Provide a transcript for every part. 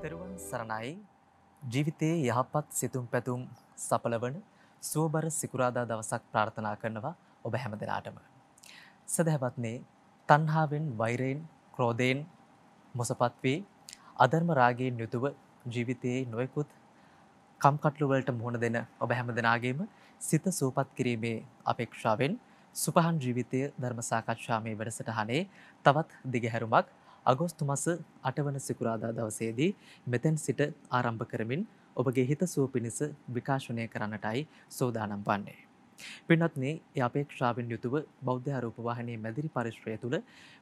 තෙරුවන් සරණයි ජීවිතයේ යහපත් සිතුම් පැතුම් සඵලවන සුවබර සිකුරාදා දවසක් ප්‍රාර්ථනා කරනවා ඔබ හැම දිනාටම. සදහවත්නේ තණ්හාවෙන් වෛරයෙන් ක්‍රෝධයෙන් මොසපත් වී අධර්ම රාගයෙන් යුතුව ජීවිතයේ නොයෙකුත් කම්කටොළු වලට මුහුණ දෙන ඔබ හැම දිනාගේම සිත සූපත් කිරීමේ අපේක්ෂාවෙන් සුපහන් ජීවිතයේ ධර්ම සාකච්ඡාමේ වැඩසටහනේ තවත් දිගහැරුමක් අගෝස්තු මාස 8 වන සිකුරාදා දවසේදී මෙතෙන් සිට ආරම්භ කරමින් ඔබගේ හිත සුව පිණිස විකාශනය කරන්නටයි සෝදානම් වන්නේ. පින්වත්නි, ඒ අපේක්ෂාවෙන් යුතුව බෞද්ධ ආරෝප වාහිනී මැදිරි පරිශ්‍රය තුල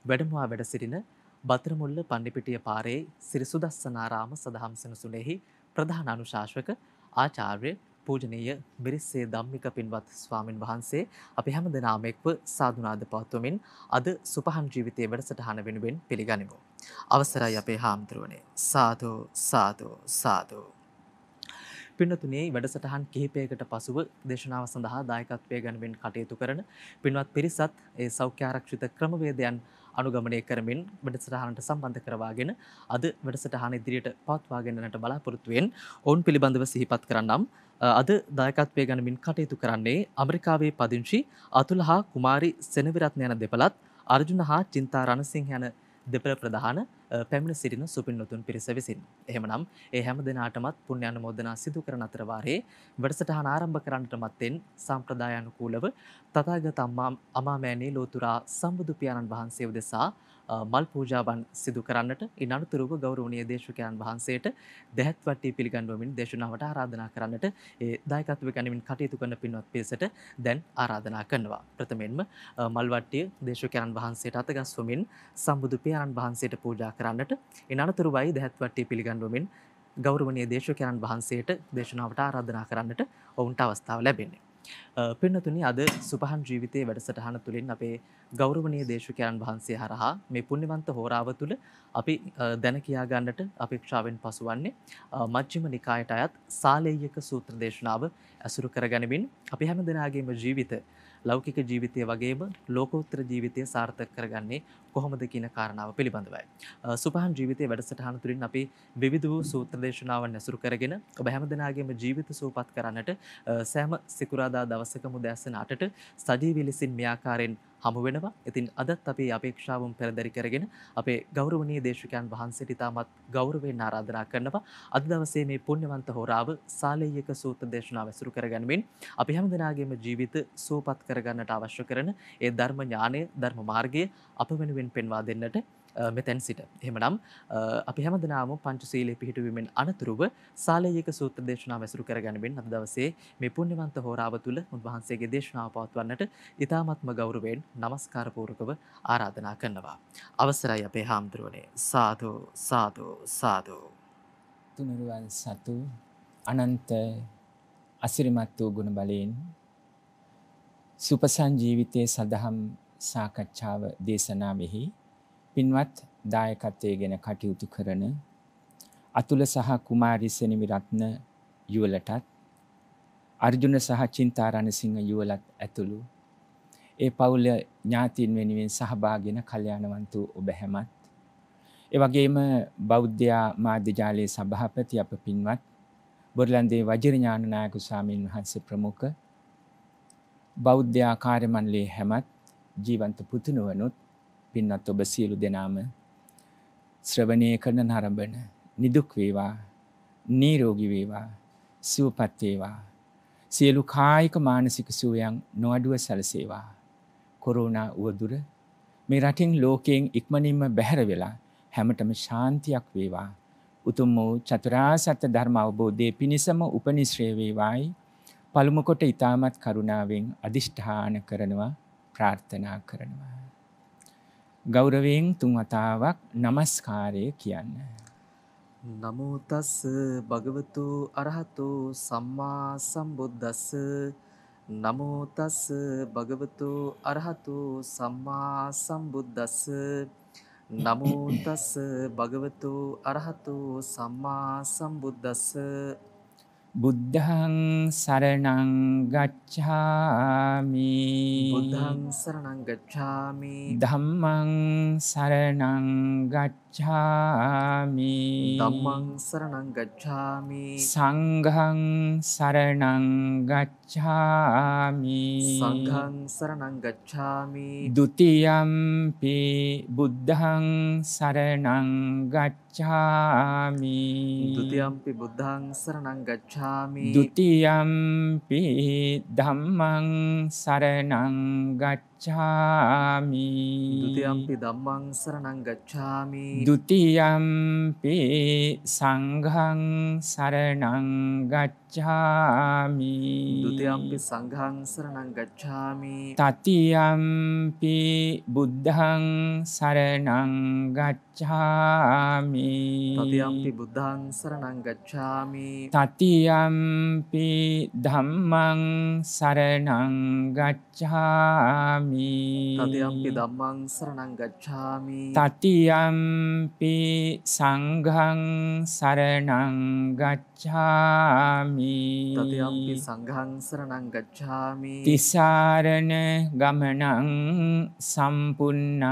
වැඩමවා වැඩ සිටින බත්‍රමුල්ල පන්නිපිටිය පාරේ සිරි සුදස්සනාරාම සදහම් සෙනසුනේහි ප්‍රධාන අනුශාසක ආචාර්ය පූජනීය මිරිස්සේ ධම්මික පින්වත් ස්වාමින් වහන්සේ අපි හැම දෙනාම එක්ව සාදුනාද පවත්වමින් අද සුපහන් ජීවිතයේ වැඩසටහන වෙනුවෙන් පිළිගනිමු. අවසරයි අපේ හාමුදුරුවනේ. සාදු සාදු සාදු. පින්වතුනි, වැඩසටහන් කිහිපයකට පසුව දේශනාව සඳහා දායකත්වයේ ගනිමින් කටයුතු කරන පින්වත් පිරිසත් ඒ සෞඛ්‍ය ආරක්ෂිත ක්‍රමවේදයන් අනුගමනය කරමින් වැඩසටහනට සම්බන්ධ කරවාගෙන අද වැඩසටහන ඉදිරියට පවත්වාගෙන යන්නට බලාපොරොත්තු වෙන ඔවුන් පිළිබඳව සිහිපත් කරන්නම්. අද දායකත්වයේ ගනිමින් කටයුතු කරන්නේ ඇමරිකාවේ පදිංචි අතුල හා කුමාරි සෙනවිරත්න යන දෙපළත්, අර්ජුන හා චින්තා රණසිංහ යන දෙපළ ප්‍රධාන පැමිණ සිටින සුපින්වතුන් පිරිස විසින්. එහෙමනම් ඒ හැම දිනාටමත් පුණ්‍ය අනුමෝදනා සිදු කරන අතර වාරයේ වැඩසටහන ආරම්භ කරන්නට මත්තෙන් සම්ප්‍රදායානුකූලව තථාගත අමාමෑණී ලෝතුරා සම්බුදු පියාණන් වහන්සේ උදෙසා මල් පූජාවන් සිදු කරන්නට ඉන් අනතුරුව ගෞරවනීය දේශකයන් වහන්සේට දැහැත් වට්ටිය පිළිගන්වමින් දේශනාවට ආරාධනා කරන්නට ඒ දායකත්වයේ ගනිමින් කටයුතු කරන පින්වත් පිරිසට දැන් ආරාධනා කරනවා. ප්‍රථමයෙන්ම මල් වට්ටිය දේශකයන් වහන්සේට අතගස්වමින් සම්බුදු පියාණන් වහන්සේට පූජා කරන්නට ඉන් අනතුරුවයි දැහැත් වට්ටිය පිළිගන්වමින් ගෞරවනීය දේශකයන් වහන්සේට දේශනාවට ආරාධනා කරන්නට ඔවුන්ට අවස්ථාව ලැබෙන්නේ. පින්නතුනි, අද සුපහන් ජීවිතයේ වැඩසටහන තුළින් අපේ ගෞරවනීය දේශකයන් වහන්සේ හරහා මේ පුණ්‍යවන්ත හෝරාව තුළ අපි දැන කියා ගන්නට අපේක්ෂාවෙන් පසුවන්නේ මජ්ක්‍ධිම නිකායට අයත් සාලේයක සූත්‍ර දේශනාව ඇසුරු කරගනිමින් අපි හැම දෙනාගේම ජීවිත ලෞකික ජීවිතය වගේම ලෝකෝත්තර ජීවිතය සාර්ථක කරගන්නේ කොහොමද කියන කාරණාව පිළිබඳවයි. සුපහන් ජීවිතයේ වැඩසටහන තුළින් අපි විවිධ වූ සූත්‍ර දේශනාවන් ඇසුරු කරගෙන ඔබ හැම දෙනාගේම ජීවිත සූපත් කරන්නට සෑම සිකුරාදා දවසකම උදෑසන 8ට සජීවී ලෙසින් මේ ආකාරයෙන් හමු වෙනවා. ඉතින් අදත් අපි අපේක්ෂාවන් පෙරදරි කරගෙන අපේ ගෞරවනීය දේශකයන් වහන්සේට ඉතාමත් ගෞරවයෙන් ආරාධනා කරනවා. අද දවසේ මේ පුණ්‍යවන්ත හෝරාව සාලේයක සූත්‍ර දේශනාව ඇසුරු කරගනිමින් අපි හැම දෙනාගේම ජීවිත සූපත් කරගන්නට අවශ්‍ය කරන ඒ ධර්ම ඥානය, ධර්ම මාර්ගය අප වෙනුවෙන් පෙන්වා දෙන්නට මෙතෙන් සිට. එහෙමනම් අපි හැමදෙනාම පංචශීලයේ පිහිටුවීමෙන් අනතුරුව සාලේයක සූත්‍ර දේශනාව ඇසුරු කරගනිමින් අද දවසේ මේ පුණ්‍යවන්ත හෝරාව තුළ උන්වහන්සේගේ දේශනාව පවත්වන්නට ඉතාමත්ම ගෞරවයෙන් নমස්කාර පූර්වකව ආරාධනා කරනවා. අවසරයි අපේ හාමුදුරුවනේ. සාදු සාදු සාදු. තුනුරුවන් සතු අනන්ත අසිරිමත් වූ ගුණ බලයෙන් සුපසන් ජීවිතයේ සදහම් සාකච්ඡාව දේශනාවෙහි පින්වත් දායකත්වයේ ගෙන කටයුතු කරන අතුල සහ කුමාරි සෙනවිරත්න යුවලටත්, අර්ජුන සහ චින්තා රණසිංහ යුවලත් ඇතුළු ඒ පවුල ඥාතීන් වෙනුවෙන් සහභාගී වෙන කල්යාණවන්ත ඔබ හැමත්, ඒ වගේම බෞද්ධ මාධ්‍ය ජාලයේ සභාපති අප පින්වත් බොරලන්දේ වජිර ඥානනායක ස්වාමීන් වහන්සේ ප්‍රමුඛ බෞද්ධ කාර්ය මණ්ඩලයේ හැමත්, ජීවන්ත පුතුණුවනුත් පින්වත් ඔබ සියලු දෙනාම ශ්‍රවණය කරන නරඹන නිදුක් වේවා, නිරෝගී වේවා, සුවපත් වේවා, සියලු කායික මානසික සුවයන් නොඅඩුව සැලසේවා. කොරෝනා උවදුර මේ රටින් ලෝකයෙන් ඉක්මනින්ම බැහැර වෙලා හැමතෙම ශාන්තියක් වේවා. උතුම් වූ චතුරාර්ය සත්‍ය ධර්ම අවබෝධයේ පිණසම උපනිශ්‍රේ වේවායි පළමු කොට ඊ타මත් කරුණාවෙන් අදිෂ්ඨාන කරනවා, ප්‍රාර්ථනා කරනවා. ගෞරවයෙන් තුන් වතාවක් নমස්කාරය කියන්න. නමෝ තස් භගවතු අරහතු සම්මා සම්බුද්දස්ස. නමෝ තස් භගවතු අරහතු සම්මා සම්බුද්දස්ස. නමෝ තස් භගවතු අරහතු සම්මා සම්බුද්දස්ස. බුද්ධං සරණං ගච්ඡාමි. බුද්ධං සරණං ගච්ඡාමි. ධම්මං සරණං ගච්ඡාමි. ධම්මං සරණං ගච්ඡාමි. සංඝං සරණං ගච්ඡාමි. සංඝං සරණං ගච්ඡාමි. ဒုတိယံ පි බුද්ධං සරණං ගච්ඡාමි. ဒုတိယံ පි බුද්ධං සරණං ගච්ඡාමි. ဒုတိယံ පි ධම්මං සරණං ගච්ඡාමි. ဒုတိယံ පි ධම්මං සරණං ගච්ඡාමි. ဒုတိယံ පි සංඝං සරණං ගච්ඡාමි. ဒုတိယံ පි සංඝං සරණං ගච්ඡාමි. တတိယံ පි බුද්ධං සරණං ගච්ඡාමි. တတိယံ පි බුද්ධං සරණං ගච්ඡාමි. တတိယံ පි ධම්මං සරණං ගච්ඡාමි. တတိယံ පි ධම්මං සරණං ගච්ඡාමි. တတိယံ පි සංඝං සරණං ගච්ඡාමි. တတိယံ පි සංඝං සරණං ගච්ඡාමි. තිසරණ ගමනං සම්පුන්නං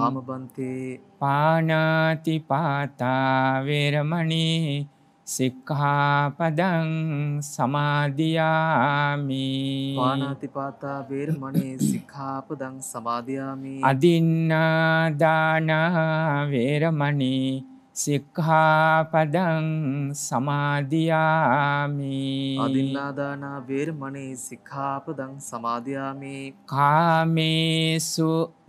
ආමබන්තේ පානාති පාතා වේරමණී සික්ඛාපදං සමාදියාමි. පාණාතිපාතා වේරමණී සික්ඛාපදං සමාදියාමි. අදින්නා දාන වේරමණී සික්ඛාපදං සමාදියාමි. අදින්නාදානා වේරමණී සික්ඛාපදං සමාදියාමි. කාමේසු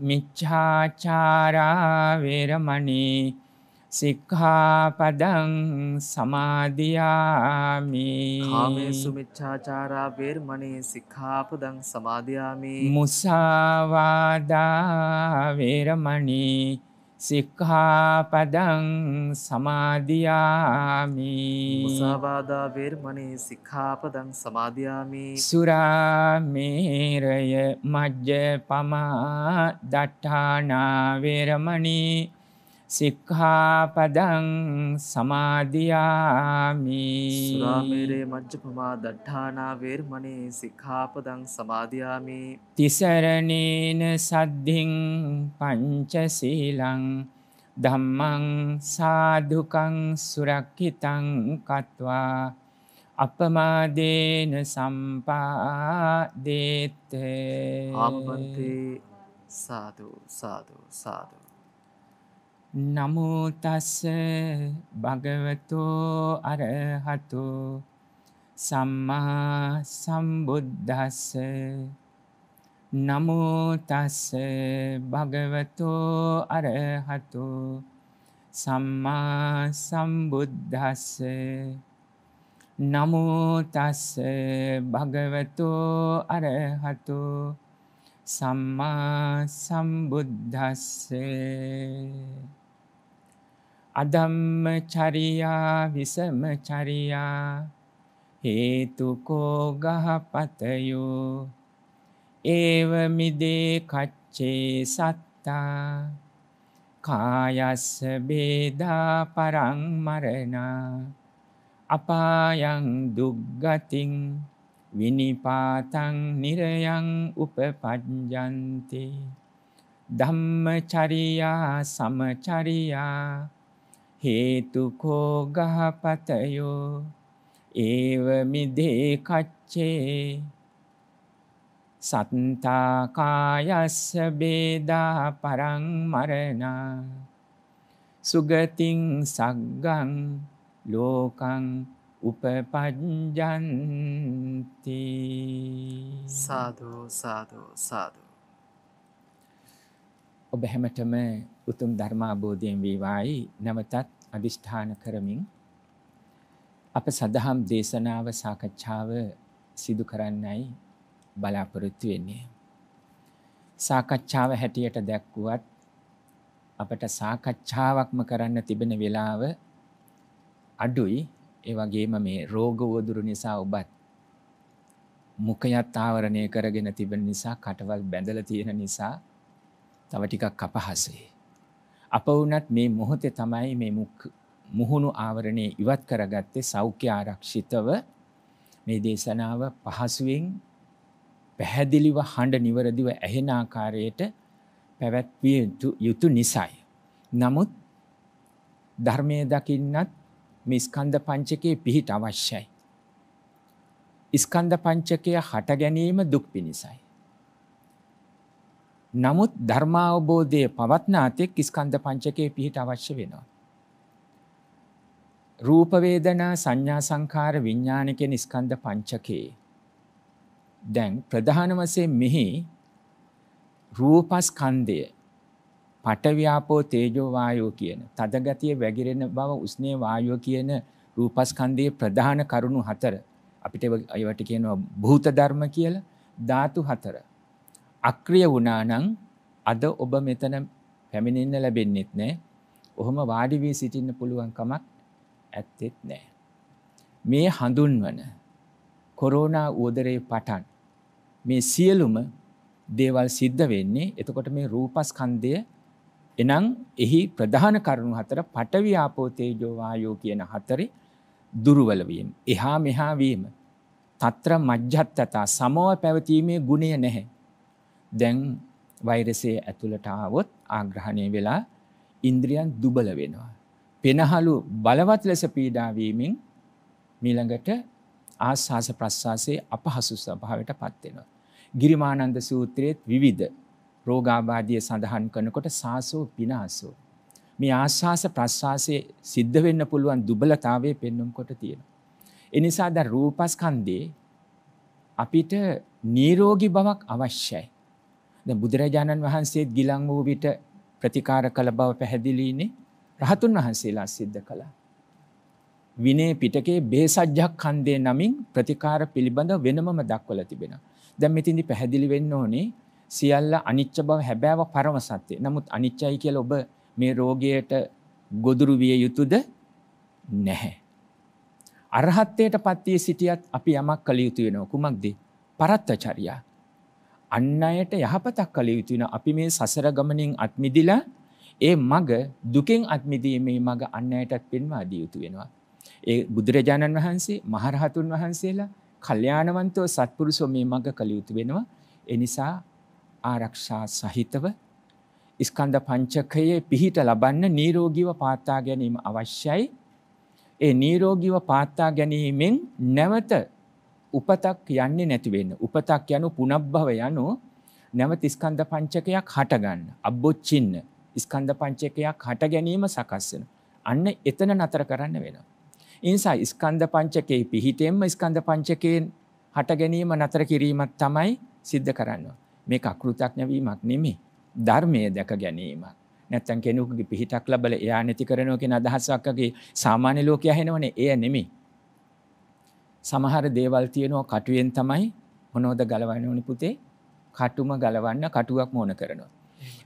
මිච්ඡාචාරා වේරමණී සික්ඛාපදං සමාදියාමි. කාමේසු මිච්ඡාචාරා වේරමණී සික්ඛාපදං සමාදියාමි. මුසාවාදා වේරමණී සික්ඛාපදං සමාදියාමි. මුසාවාදා වේරමණී සික්ඛාපදං සමාදියාමි. සුරාමේරය මජ්ජපමා දට්ඨානා වේරමණී සික්ඛාපදං සමාදියාමි. සුරාමේරේ මජ්ජපමා දට්ඨානා වේරමණී සික්ඛාපදං සමාදියාමි. තිසරණේන සද්ධින් පංචශීලං ධම්මං සාදුකං සුරක්ඛිතං කତ୍වා අපමාදේන සම්පාදේත. ආමබන්තේ සාදු සාදු සාදු. නමෝ තස්ස භගවතෝ අරහතෝ සම්මා සම්බුද්දස්ස. නමෝ තස්ස භගවතෝ අරහතෝ සම්මා සම්බුද්දස්ස. නමෝ තස්ස භගවතෝ අරහතෝ සම්මා සම්බුද්දස්ස. අධම්මචරියා විසමචරියා හේතුකෝ ගහපතයෝ ඒව මිදේ කච්චේ සත්තා කායස්ස බේදා පරං මරණා අපායං දුග්ගතින් විනිපාතං නිරයං උපපජ්ජන්ති. ධම්මචරියා සමචරියා හේතුකෝ ගහපතයෝ ඒව මිදේ කච්චේ සත්තා කායස්ස බේදා පරං මරණා සුගතින් සග්ගං ලෝකං උපපජ්ජන්ති. සාදු සාදු සාදු. ඔබ හැමතෙම උතුම් ධර්මාබෝධයෙන් වේවායි නැවතත් අදිෂ්ඨාන කරමින් අප සදහම් දේශනාව සාකච්ඡාව සිදු කරන්නයි බලාපොරොත්තු වෙන්නේ. සාකච්ඡාව හැටියට දැක්වුවත් අපට සාකච්ඡාවක්ම කරන්න තිබෙන වෙලාව අඩුයි. ඒ වගේම මේ රෝග වදුරු නිසා ඔබත් මුඛයත් ආවරණය කරගෙන තිබෙන නිසා කටවල් බැඳලා තියෙන නිසා තව ටිකක් අපහසුයි. අප වුණත් මේ මොහොතේ තමයි මේ මුහුණු ආවරණය ඉවත් කරගත්තේ සෞඛ්‍ය ආරක්ෂිතව මේ දේශනාව පහසුවෙන් පැහැදිලිව හඬ නිවැරදිව ඇහෙන ආකාරයට පැවැත්විය යුතු නිසායි. නමුත් ධර්මයේ දකින්නත් මේ ස්කන්ධ පංචකයේ පිහිට අවශ්‍යයි. ස්කන්ධ පංචකය හට ගැනීම දුක් පිණිසයි. නමුත් ධර්මාවබෝධයේ පවත්නාතෙක් ස්කන්ධ පංචකයේ පිහිට අවශ්‍ය වෙනවා. රූප වේදනා සංඥා සංඛාර විඥාන කියන ස්කන්ධ පංචකේ දැන් ප්‍රධාන වශයෙන් මෙහි රූපස්කන්ධය පඨවි ආපෝ තේජෝ වායෝ කියන තද ගතිය වැగిරෙන බව උස්නේ වායෝ කියන රූපස්කන්ධයේ ප්‍රධාන කරුණු හතර අපිට ඒවට කියනවා භූත ධර්ම කියලා ධාතු හතර අක්‍රිය වුණා නම් අද ඔබ මෙතන පැමිණෙන්න ලැබෙන්නේත් නැහැ. ඔහොම වාඩි වී සිටින්න පුළුවන් කමක් ඇත්තෙත් නැහැ. මේ හඳුන්වන කොරෝනා උවදරේ පටන් මේ සියලුම දේවල් සිද්ධ වෙන්නේ එතකොට මේ රූපස්කන්ධය එනම් එහි ප්‍රධාන කරුණු හතර පඨවි ආපෝ තේජෝ වායෝ කියන හතරේ දුර්වල වීම. එහා මෙහා වීම. తත්‍ර මජ්ජත්තතා සමව පැවතීමේ ගුණය නැහැ. දැන් වෛරසය ඇතුළට ආවොත් ආග්‍රහණය වෙලා ඉන්ද්‍රියන් දුබල වෙනවා. පෙනහළු බලවත් ලෙස පීඩා වීමෙන් ඊළඟට ආස්වාස ප්‍රස්වාසයේ අපහසු ස්වභාවයට පත් වෙනවා. ගිරිමානන්ද සූත්‍රයේ විවිධ රෝගාබාධය සඳහන් කරනකොට සාසෝ පිනාසෝ මේ ආස්වාස ප්‍රස්වාසයේ සිද්ධ වෙන්න පුළුවන් දුබලතාවය පෙන්වුම් කොට තියෙනවා. ඒ නිසා ද රූපස්කන්ධේ අපිට නිරෝගී බවක් අවශ්‍යයි. දැන් බුදුරජාණන් වහන්සේ ගිලන් වූ විට ප්‍රතිකාර කළ බව පැහැදිලිනේ රහතුන් වහන්සේලා සිද්ධ කළා. විනය පිටකේ බේසජ්ජක්ඛන්දේ නමින් ප්‍රතිකාර පිළිබඳ වෙනමම දක්වලා තිබෙනවා. දැන් මෙතෙන්දි පැහැදිලි වෙන්න ඕනේ සියල්ල අනිච්ච බව හැබෑව පරම සත්‍ය. නමුත් අනිච්චයි කියලා ඔබ මේ රෝගයට ගොදුරු විය යුතුද නැහැ. අරහත්ත්වයට පත් වී සිටියත් අපි යමක් කළ යුතු වෙනවා. කුමක්ද? පරත්තචර්යා. අන් අයට යහපතක් කළ යුතු වෙනවා. අපි මේ සසර ගමනින් අත්මිදිලා ඒ මග දුකෙන් අත්මිදීමේ මග අන් අයටත් පෙන්වා දිය යුතු වෙනවා. ඒ බුදුරජාණන් වහන්සේ මහරහතුන් වහන්සේලා කල්යාණවන්තව සත්පුරුෂෝ මේ මග කළ යුතු වෙනවා. ඒ නිසා ආරක්ෂා සහිතව ස්කන්ධ පංචකයේ පිහිට ලබන්න නිරෝගීව පාත්තා ගැනීම අවශ්‍යයි. ඒ නිරෝගීව පාත්තා ගැනීමෙන් නැවත උපතක් යන්නේ නැති වෙන්න. උපතක් යනු පුනබ්භව යනු නැවත ස්කන්ධ පංචකයක් හට ගන්න. අබ්බොච්චින්න ස්කන්ධ පංචකයක් හට ගැනීම සකස් වෙන. අන්න එතන නතර කරන්න වෙනවා. ඒ නිසා ස්කන්ධ පංචකයේ පිහිටෙන්ම ස්කන්ධ පංචකයෙන් හට ගැනීම නතර කිරීමක් තමයි සිද්ධ කරන්නේ. මේක අකෘතඥ වීමක් නෙමෙයි. ධර්මයේ දැක ගැනීමක්. නැත්තම් කෙනෙකුගේ පිහිටක් ලැබලා එයා නැති කරනවා කියන අදහසක් අගේ සාමාන්‍ය ලෝකයා හෙනවනේ. එය නෙමෙයි. සමහර දේවල් තියෙනවා කටුවෙන් තමයි මොනවද ගලවන්න ඕනි පුතේ? කටුම ගලවන්න කටුවක් මොන කරනවා.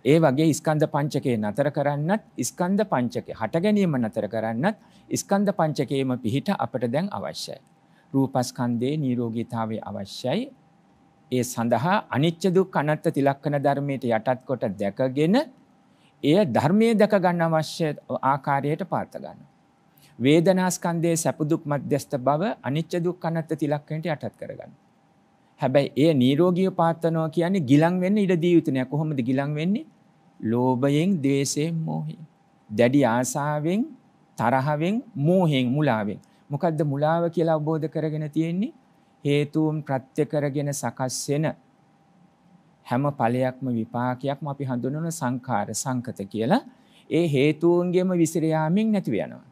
ඒ වගේ ස්කන්ධ පංචකේ නතර කරන්නත් ස්කන්ධ පංචකේ හට ගැනීම නතර කරන්නත් ස්කන්ධ පංචකේම පිහිට අපට දැන් අවශ්‍යයි. රූපස්කන්ධේ නිරෝගීතාවය අවශ්‍යයි. ඒ සඳහා අනිච්ච දුක්ඛ අනාත්ම තිලක්ෂණ ධර්මයට යටත් කොට දැකගෙන එය ධර්මයේ දැක ගන්න අවශ්‍ය ආකාරයට පාත ගන්න. වේදනාස්කන්ධයේ සැප දුක් මධ්‍යස්ථ බව අනිච්ච දුක්ඛ අනාත්ම තිලක්ෂණයට යටත් කරගන්න. හැබැයි එය නිරෝගීව පාත්නවා කියන්නේ ගිලන් වෙන්න ඉඩ දී යුතු නෑ. කොහොමද ගිලන් වෙන්නේ? ලෝභයෙන්, ද්වේෂයෙන්, මෝහයෙන්. දැඩි ආසාවෙන්, තරහවෙන්, මෝහයෙන්, මුලාවෙන්. මොකද්ද මුලාව කියලා අවබෝධ කරගෙන තියෙන්නේ? හේතුන් ප්‍රත්‍ය කරගෙන සකස් වෙන හැම ඵලයක්ම විපාකයක්ම අපි හඳුනන සංඛාර සංකත කියලා. ඒ හේතුන්ගෙම විසිර යාමෙන් නැති වෙනවා.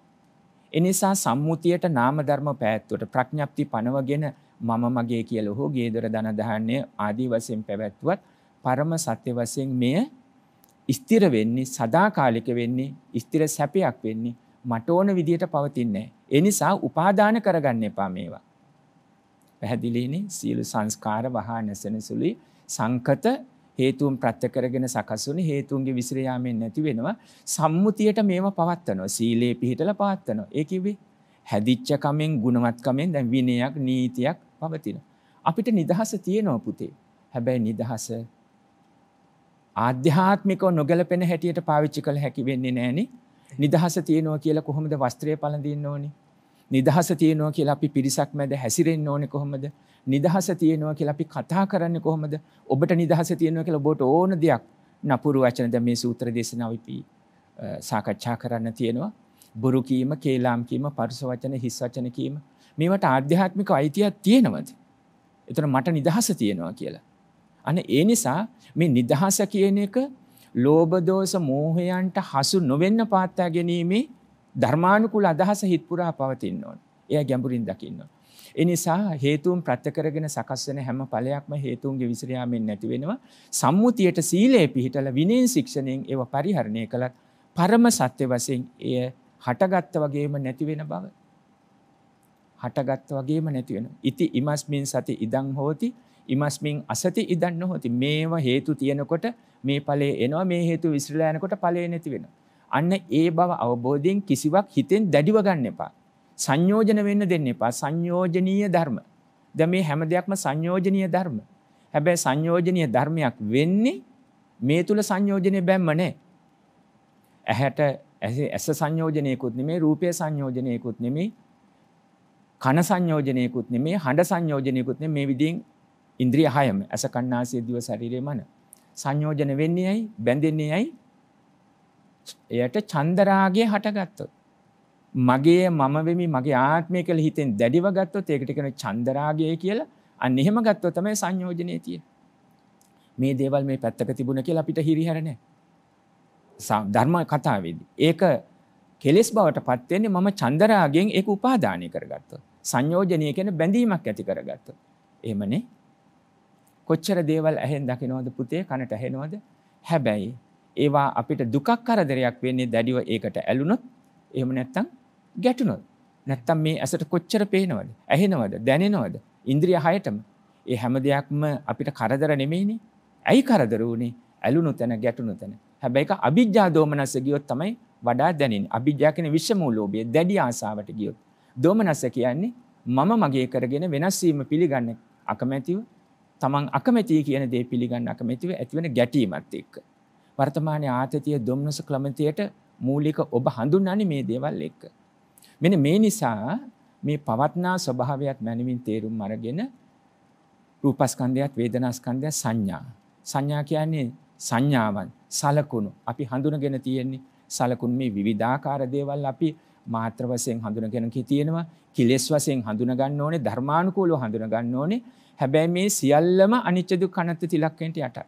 ඒ නිසා සම්මුතියට නාම ධර්ම පැවැත්වුවට ප්‍රඥප්ති පනවගෙන මම මගේ කියලා හෝ ගේදර ධන ධාන්‍ය ආදී වශයෙන් පැවැත්වුවත් පරම සත්‍ය වශයෙන් මෙය ස්ථිර වෙන්නේ සදාකාලික වෙන්නේ ස්ථිර සැපයක් වෙන්නේ මට ඕන විදියට පවතින්නේ නැහැ. ඒ නිසා උපාදාන කරගන්න එපා මේවා. පැහැදිලිනේ? සියලු සංස්කාර වහා නැසෙන සුළුයි සංකත හේතුන් ප්‍රත්‍ය කරගෙන සකස්ුනේ හේතුන්ගේ විසිර යාමෙන් නැති වෙනවා. සම්මුතියට මේවා පවත්නවා. සීලේ පිහිටලා පවත්නවා. ඒ කිව්වේ හැදිච්ච කමෙන් ගුණවත් කමෙන් දැන් විනයක් නීතියක් පවතිනවා. අපිට නිදහස තියෙනවා පුතේ. හැබැයි නිදහස ආධ්‍යාත්මිකව නොගැලපෙන හැටියට පාවිච්චි කළ හැකි වෙන්නේ නැහනේ. නිදහස තියෙනවා කියලා කොහොමද වස්ත්‍රය පළඳින්න ඕනේ? නිදහස තියෙනවා කියලා අපි පිරිසක් මැද හැසිරෙන්න ඕනේ කොහොමද? නිදහස තියෙනවා කියලා අපි කතා කරන්නේ කොහොමද? ඔබට නිදහස තියෙනවා කියලා ඔබට ඕන දෙයක් නපුරු වචන දැන් මේ සූත්‍ර දේශනාව අපි සාකච්ඡා කරන්න තියෙනවා. බොරු කීම, කේලාම් කීම, පරුස වචන, හිස් වචන කීම මේවට ආධ්‍යාත්මික අයිතියක් තියෙනවද? එතන මට නිදහස තියෙනවා කියලා. අනේ ඒ නිසා මේ නිදහස කියන එක ලෝභ දෝෂ මෝහයන්ට හසු නොවෙන්න පාත්තා ගැනීමේ ධර්මානුකූල අදහස හිත පුරා පවතින්න ඕන. එයා ගැඹුරින් දකින්න ඕන. ඒ නිසා හේතුන් ප්‍රත්‍ය කරගෙන සකස් වෙන හැම ඵලයක්ම හේතුන්ගේ විසිර යාමෙන් නැති වෙනවා. සම්මුතියට සීලයේ පිහිටලා විනයෙන් ශික්ෂණයෙන් ඒව පරිහරණය කළත් පරම සත්‍ය වශයෙන් එය හටගත්ත වගේම නැති වෙන බව. හටගත්ත වගේම නැති වෙනවා. ඉති ඉමස්මින් සති ඉදං හෝති ඉමස්මින් අසති ඉදං නොහොති. මේව හේතු තියෙනකොට මේ ඵලය එනවා. මේ හේතු විසිරලා යනකොට ඵලය නැති වෙනවා. අන්න ඒ බව අවබෝධයෙන් කිසිවක් හිතෙන් දැඩිව ගන්න එපා. සංයෝජන වෙන්න දෙන්න එපා. සංයෝජනීය ධර්ම. දැන් මේ හැම දෙයක්ම සංයෝජනීය ධර්ම. හැබැයි සංයෝජනීය ධර්මයක් වෙන්නේ මේ තුල සංයෝජනේ බැම්ම නැහැ. ඇහැට ඇස සංයෝජනයකුත් නෙමෙයි, රූපය සංයෝජනයකුත් නෙමෙයි, කන සංයෝජනයකුත් නෙමෙයි, හඬ සංයෝජනයකුත් නෙමෙයි. මේ විදිහෙන් ඉන්ද්‍රිය හයම ඇස කන් නාසය දිව ශරීරය මන සංයෝජන වෙන්නේ ඇයි? බැඳෙන්නේ ඇයි? එයට චන්දරාගය හටගත්තොත්. මගේ මම වෙමි මගේ ආත්මය කියලා හිතෙන් දැඩිව ගත්තොත් ඒකට කියන චන්දරාගය කියලා. අන්න එහෙම ගත්තොත් තමයි සංයෝජනේ තියෙන්නේ. මේ දේවල් මේ පැත්තක තිබුණ කියලා අපිට හිරිහැර නැහැ. ධර්ම කතාවේදී. ඒක කෙලෙස් බවට පත් වෙන්නේ මම චන්දරාගයෙන් ඒක උපාදානය කරගත්තොත්. සංයෝජනීය කියන බැඳීමක් ඇති කරගත්තොත්. එහෙමනේ. කොච්චර දේවල් ඇහෙන් දකින්නවද පුතේ, කනට ඇහෙනවද? හැබැයි ඒවා අපිට දුකක් කරදරයක් වෙන්නේ දැඩිව ඒකට ඇලුනොත්, එහෙම නැත්තම් ගැටුනොත්. නැත්තම් මේ ඇසට කොච්චර පේනවද, ඇහෙනවද, දැනෙනවද? ඉන්ද්‍රිය හයටම. ඒ හැම දෙයක්ම අපිට කරදර නෙමෙයිනේ. ඇයි කරදර වුනේ? ඇලුණු තැන, ගැටුණු තැන. හැබැයි ඒක අවිජ්ජා දෝමනස්ස ගියොත් තමයි වඩා දැනෙන්නේ. අවිජ්ජා කියන්නේ විෂමූල ලෝභය, දැඩි ආසාවට ගියොත්. දෝමනස්ස කියන්නේ මම මගේ කරගෙන වෙනස් වීම පිළිගන්න අකමැතිව, තමන් අකමැති කියන දේ පිළිගන්න අකමැතිව ඇතිවෙන ගැටීමත් එක්ක. වර්තමානයේ ආතතිය, දොම්නස, ක්ලමතියට මූලික ඔබ හඳුන්වන්නේ මේ දේවල් එක්ක. මෙන්න මේ නිසා මේ පවත්නා ස්වභාවයත් මනමින් තේරුම් අරගෙන රූපස්කන්ධයත් වේදනාස්කන්ධයත් සංඥා. සංඥා කියන්නේ සංඥාවන්, සලකුණු. අපි හඳුනගෙන තියෙන්නේ සලකුණු. මේ විවිධාකාර දේවල් අපි මාත්‍ර වශයෙන් හඳුනගෙන තියෙනවා. කිලෙස් වශයෙන් හඳුන ගන්න ඕනේ, ධර්මානුකූලව හඳුන ගන්න ඕනේ. හැබැයි මේ සියල්ලම අනිත්‍ය දුක්ඛ අනාත්ම තිලක්කෙන්ට යටයි.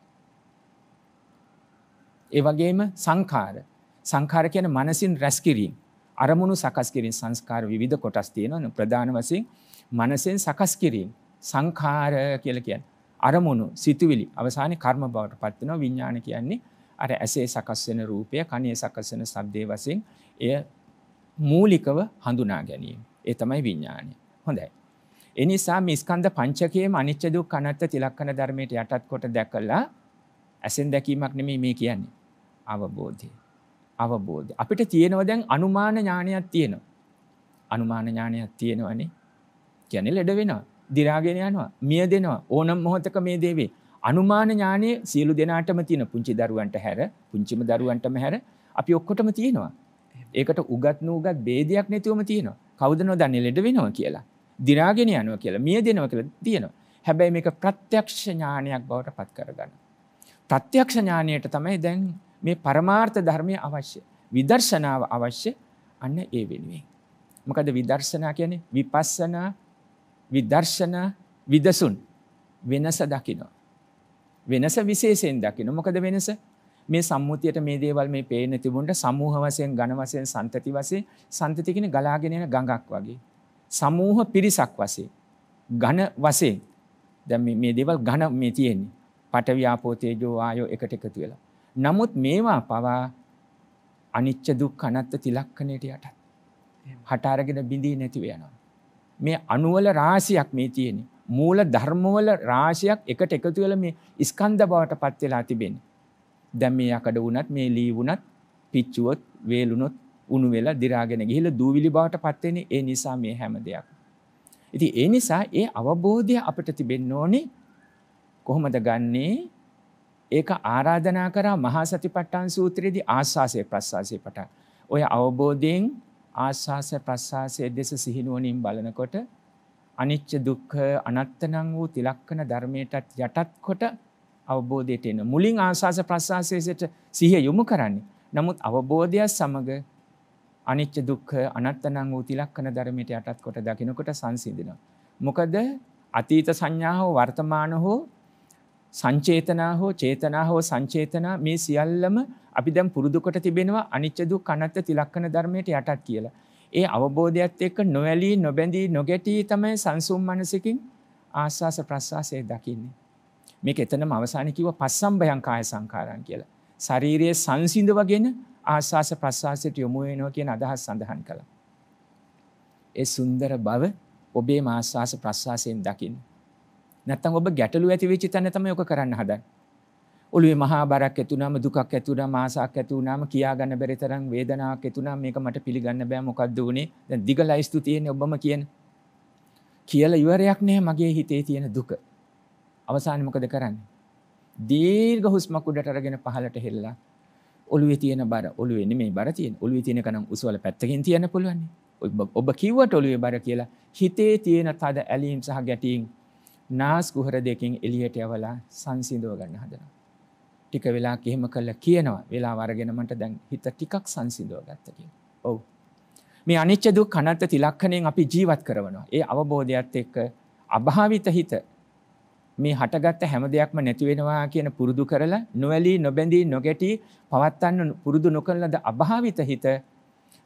ඒ වගේම සංඛාර. සංඛාර කියන්නේ මනසින් රැස් කිරීම. අරමුණු සකස් කිරීම. සංස්කාර විවිධ කොටස් තියෙනවා. ප්‍රධාන වශයෙන් මනසෙන් සකස් කිරීම. සංඛාර කියලා කියන්නේ අරමුණු, සිතුවිලි අවසානයේ කර්ම බවට පත් වෙනවා. විඥාන කියන්නේ අර ඇසේ සකස් වෙන රූපය, කනේ සකස් වෙන ශබ්දයේ වශයෙන් එය මූලිකව හඳුනා ගැනීම. ඒ තමයි විඥානය. හොඳයි. ඒ නිසා මේ ස්කන්ධ පංචකයේම අනිත්‍ය දුක්ඛ අනාත්ම තිලක්කන ධර්මයට යටත් කොට දැකලා ඇසෙන් දැකීමක් නෙමෙයි මේ කියන්නේ. අවබෝධය. අවබෝධය. අපිට තියෙනවා දැන් අනුමාන ඥානයක් තියෙනවා. අනුමාන ඥානයක් තියෙනවනේ. කියන්නේ ලෙඩ වෙනවා, දි รา ගෙන යනවා, මිය දෙනවා. ඕනම මොහොතක මේ දේවේ. අනුමාන ඥානයේ සියලු දෙනාටම තියෙන. පුංචි දරුවන්ට හැර, පුංචිම දරුවන්ටම හැර අපි ඔක්කොටම තියෙනවා. ඒකට උගත් නූගත් ભેදයක් නැතිවම තියෙනවා. කවුද නොදන්නේ ලෙඩ වෙනවා කියලා, දි รา ගෙන යනවා කියලා, මිය දෙනවා කියලා තියෙනවා. හැබැයි මේක ප්‍රත්‍යක්ෂ ඥානයක් බවට පත් කරගන්න. ප්‍රත්‍යක්ෂ ඥානයට තමයි දැන් මේ පරමාර්ථ ධර්මය අවශ්‍ය. විදර්ශනාව අවශ්‍ය. අන්න ඒ වෙනුවෙන්. මොකද විදර්ශනා කියන්නේ විපස්සනා, විදර්ශනා, විදසුන්. වෙනස දකින්න. වෙනස විශේෂයෙන් දකින්න. මොකද වෙනස? මේ සම්මුතියට මේ දේවල් මේ පේන්න තිබුණට සමූහ වශයෙන්, ඝන වශයෙන්, සන්තති වශයෙන්, සන්තති කියන්නේ ගලාගෙන යන ගඟක් වගේ. සමූහ පිරිසක් වශයෙන්, ඝන වශයෙන්. දැන් මේ දේවල් ඝන මේ තියෙන්නේ. පඨවි ආපෝ තේජෝ ආයෝ එකට එකතු වෙලා. නමුත් මේවා පවා අනිච්ච දුක්ඛ අනාත්ම තිලක්කණයට යටත්. හට අරගෙන බිඳී නැතිව යනවා. මේ අණුවල රාශියක් මේ තියෙන්නේ. මූල ධර්මවල රාශියක් එකට එකතු වෙලා මේ ස්කන්ධ බවට පත් වෙලා තිබෙන්නේ. දැන් මේ යකඩ වුණත්, මේ ලී වුණත්, පිච්චුවොත්, වේලුනොත්, උණු වෙලා දි รา ගෙන ගිහිල්ලා දූවිලි බවට පත් වෙන්නේ ඒ නිසා මේ හැම දෙයක්. ඉතින් ඒ නිසා ඒ අවබෝධය අපිට තිබෙන්න ඕනේ. කොහොමද ගන්නේ? ඒක ආරාධනා කරා මහා සතිපට්ඨාන සූත්‍රයේදී ආස්වාසේ ප්‍රස්වාසේ පටන්. ඔය අවබෝධයෙන් ආස්වාස ප්‍රස්වාසයේ දෙස සිහිනුවණින් බලනකොට අනිච්ච දුක්ඛ අනත්තනං වූ තිලක්කන ධර්මයටත් යටත් කොට අවබෝධයට එන. මුලින් ආස්වාස ප්‍රස්වාසයට සිහිය යොමු කරන්නේ. නමුත් අවබෝධය සමග අනිච්ච දුක්ඛ අනත්තනං වූ තිලක්කන ධර්මයට යටත් කොට දකිනකොට සංසිඳෙනවා. මොකද අතීත සංඥා හෝ වර්තමාන හෝ සංචේතනා හෝ චේතනා හෝ සංචේතනා මේ සියල්ලම අපි දැන් පුරුදු කොට තිබෙනවා අනිච්ච දුක්ඛ අනත්ත තිලක්කන ධර්මයට යටත් කියලා. ඒ අවබෝධයත් එක්ක නොඇලී නොබැඳී නොගැටී තමයි සංසුම් මනසකින් ආස්වාස ප්‍රස්වාසයේ දකින්නේ. මේක එතනම අවසානයේ කිව්ව පස්සම්බයං කාය සංඛාරං කියලා. ශාරීරියේ සංසිඳවගෙන ආස්වාස ප්‍රස්වාසයට යොමු වෙනවා කියන අදහස් සඳහන් කළා. ඒ සුන්දර බව ඔබේ ආස්වාස ප්‍රස්වාසයෙන් දකින්න. නැත්තම් ඔබ ගැටලු ඇති වෙච්ච තැන තමයි ඔක කරන්න හදන්නේ. ඔළුවේ මහා බරක් ඇති වුණාම දුකක් ඇති වුණාම ආසාවක් ඇති වුණාම කියා ගන්න බැරි තරම් වේදනාවක් ඇති වුණාම මේක මට පිළිගන්න බෑ මොකද්ද උනේ? දැන් දිග ලයිස්තු තියෙන්නේ ඔබම කියන. කියලා ඉවරයක් නැහැ මගේ හිතේ තියෙන දුක. අවසානයේ මොකද කරන්නේ? දීර්ඝ හුස්මක් උඩට අරගෙන පහළට හෙල්ලලා ඔළුවේ තියෙන බර ඔළුවේ නෙමෙයි බර තියෙන. ඔළුවේ තියෙන කනම් උසවල පැත්තකින් තියන්න පුළුවන්. ඔබ කිව්වට ඔළුවේ බර කියලා හිතේ තියෙන තද ඇලීම් සහ ගැටීම් නාස් කුහර දෙකෙන් එළියට යවලා සංසිඳව ගන්න හදනවා. ටික වෙලාවක් එහෙම කළා කියනවා. වෙලාව අරගෙන මට දැන් හිත ටිකක් සංසිඳව ගත්තා කියලා. ඔව්. මේ අනිච්ච දුක්ඛ අනත්ත තිලක්ෂණයෙන් අපි ජීවත් කරනවා. ඒ අවබෝධයත් එක්ක අභාවිත හිත මේ හටගත්ත හැම දෙයක්ම නැති වෙනවා කියන පුරුදු කරලා නොඇලී නොබැඳී නොගැටී පවත්වන්න පුරුදු නොකරනද අභාවිත හිත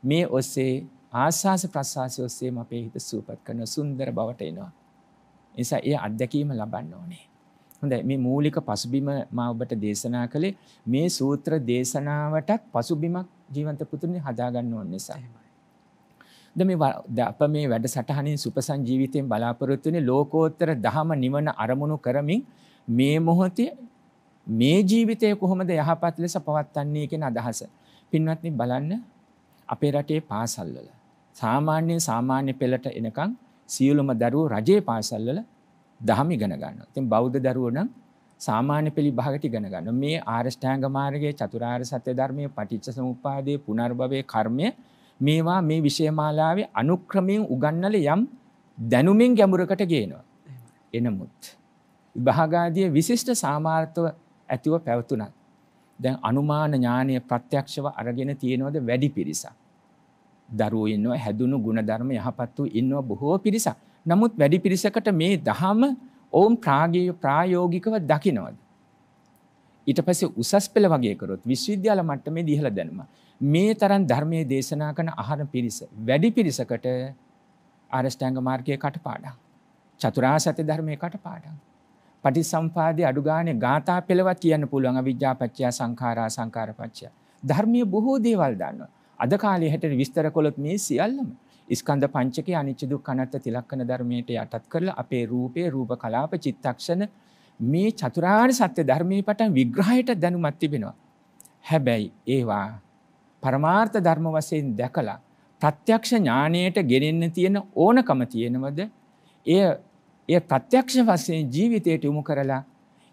මේ ඔස්සේ ආස්වාස ප්‍රස්වාසය ඔස්සේම අපේ හිත සූපත් කරන සුන්දර බවට එනවා. නිසා ඒ අත්දැකීම ලබන්න ඕනේ. හොඳයි මේ මූලික පසුබිම මා ඔබට දේශනා කළේ මේ සූත්‍ර දේශනාවටත් පසුබිමක් ජීවන්ත පුතුනේ හදා ගන්න ඕන නිසා. අප මේ වැඩසටහනින් සුපසන් ජීවිතයෙන් බලාපොරොත්තු වෙන්නේ ලෝකෝත්තර ධහම නිවන අරමුණු කරමින් මේ මොහොතේ මේ ජීවිතය කොහොමද යහපත් ලෙස පවත්වන්නේ කියන අදහස. පින්වත්නි බලන්න අපේ රටේ පාසල්වල සාමාන්‍ය පෙළට එනකන් සියලුම දරුවෝ රජයේ පාසල්වල දහම ඉගෙන ගන්නවා. ඉතින් බෞද්ධ දරුවෝ නම් සාමාන්‍ය පෙළ විභාගයට ඉගෙන ගන්නවා. මේ ආරෂ්ඨාංග මාර්ගයේ චතුරාර්ය සත්‍ය ධර්මයේ පටිච්ච සමුප්පාදයේ පුනර්භවයේ කර්මය මේවා මේ විෂයමාලාවේ අනුක්‍රමයෙන් උගන්වල යම් දැනුමින් ගැඹුරකට ගේනවා. එනමුත් විභාගාදී විශිෂ්ට සාමාර්ථව ඇතිව පැවතුණා. දැන් අනුමාන ඥානීය ප්‍රත්‍යක්ෂව අරගෙන තියෙනවද වැඩි පිරිසක්. දරුවෝ ඉන්නවා හැදුණු ගුණධර්ම යහපත් වූ ඉන්නවා බොහෝ පිරිසක්. නමුත් වැඩි පිරිසකට මේ දහම ඕම් ප්‍රායෝගිකව දකින්නවද? ඊට පස්සේ උසස් පෙළ වගේ කරොත් විශ්වවිද්‍යාල මට්ටමේ දිහලා දැනුම මේ තරම් ධර්මයේ දේශනා කරන අහන පිරිස වැඩි පිරිසකට ආරෂ්ඨාංග මාර්ගයේ කටපාඩම් චතුරාර්ය සත්‍ය ධර්මයේ කටපාඩම් පටිසම්පාදයේ අඩුගානේ ගාථා පෙළවත් කියන්න පුළුවන් අවිජ්ජාපච්චය සංඛාරා සංඛාරපච්චය ධර්මයේ බොහෝ දේවල් දන්නවා. අද කාලේ හැටියට විස්තර කළොත් මේ සියල්ලම ස්කන්ධ පංචකයේ අනිච්ච දුක්ඛ අනාත්ම තිලක්කන ධර්මයට යටත් කරලා අපේ රූපේ රූප කලාප චිත්තක්ෂණ මේ චතුරාර්ය සත්‍ය ධර්මයේ පටන් විග්‍රහයට දැනුමක් තිබෙනවා. හැබැයි ඒවා පරමාර්ථ ධර්ම වශයෙන් දැකලා ප්‍රත්‍යක්ෂ ඥාණයට ගෙනෙන්න තියෙන ඕනකම තියෙනවද? එය ප්‍රත්‍යක්ෂ වශයෙන් ජීවිතයට යොමු කරලා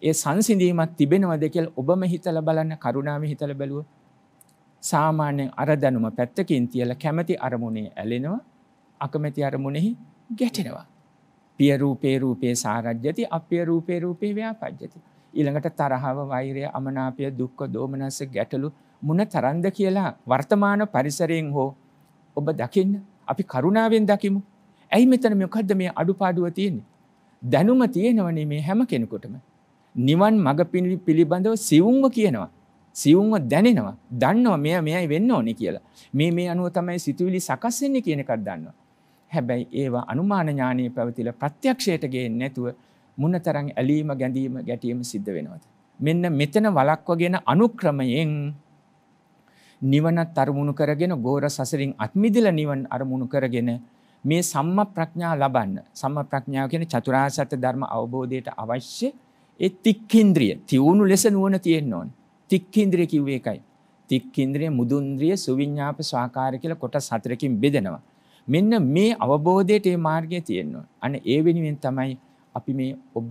ඒ සංසිඳීමක් තිබෙනවද කියලා ඔබම හිතලා බලන්න කරුණාවෙන් හිතලා බැලුවොත් සාමාන්‍යයෙන් අර දැනුම පැත්තකින් තියලා කැමැති අරමුණේ ඇලෙනවා අකමැති අරමුණෙහි ගැටෙනවා. පිය රූපේ සාරජ්‍යති අප්පිය රූපේ ව්‍යාපජ්ජති. ඊළඟට තරහව වෛරය අමනාපය දුක්ඛ දෝමනස ගැටලු මුන තරන්ද කියලා වර්තමාන පරිසරයෙන් හෝ ඔබ දකින්න අපි කරුණාවෙන් දකිමු. ඇයි මෙතන මොකද්ද මේ අඩුපාඩුව තියෙන්නේ? දැනුම තියෙනවනේ මේ හැම කෙනෙකුටම. නිවන් මඟ පිළිබඳව සිවුම්ව කියනවා. සිවුම්ව දැනෙනවා. දන්නවා මෙයයි වෙන්න ඕනේ කියලා. මේ අනුව තමයි සිතුවිලි සකස් වෙන්නේ කියන එකක් දන්නවා. හැබැයි ඒවා අනුමාන ඥානීය පැවතිලා ප්‍රත්‍යක්ෂයට ගේන්නේ නැතුව මුනතරම් ඇලීම ගැඳීම ගැටීම සිද්ධ වෙනවද? මෙන්න මෙතන වළක්වගෙන අනුක්‍රමයෙන් නිවනත් අරමුණු කරගෙන ගෝර සසරින් අත්මිදලා නිවන් අරමුණු කරගෙන මේ සම්මා ප්‍රඥා ලබන්න. සම්මා ප්‍රඥාව කියන්නේ චතුරාර්ය සත්‍ය ධර්ම අවබෝධයට අවශ්‍ය ඒ තික්ඛින්ද්‍රිය තියුණු ලෙස නුවණ තියෙන්න ඕනේ. තික්ඛින්ද්‍රිය කිව්වේ ඒකයි. තික්ඛින්ද්‍රිය මුදුන්ද්‍රිය සුවිඤ්ඤාප ස්වාකාර කියලා කොටස් හතරකින් බෙදෙනවා. මෙන්න මේ අවබෝධයට මේ මාර්ගය තියෙනවා. අන්න ඒ වෙනුවෙන් තමයි අපි මේ ඔබව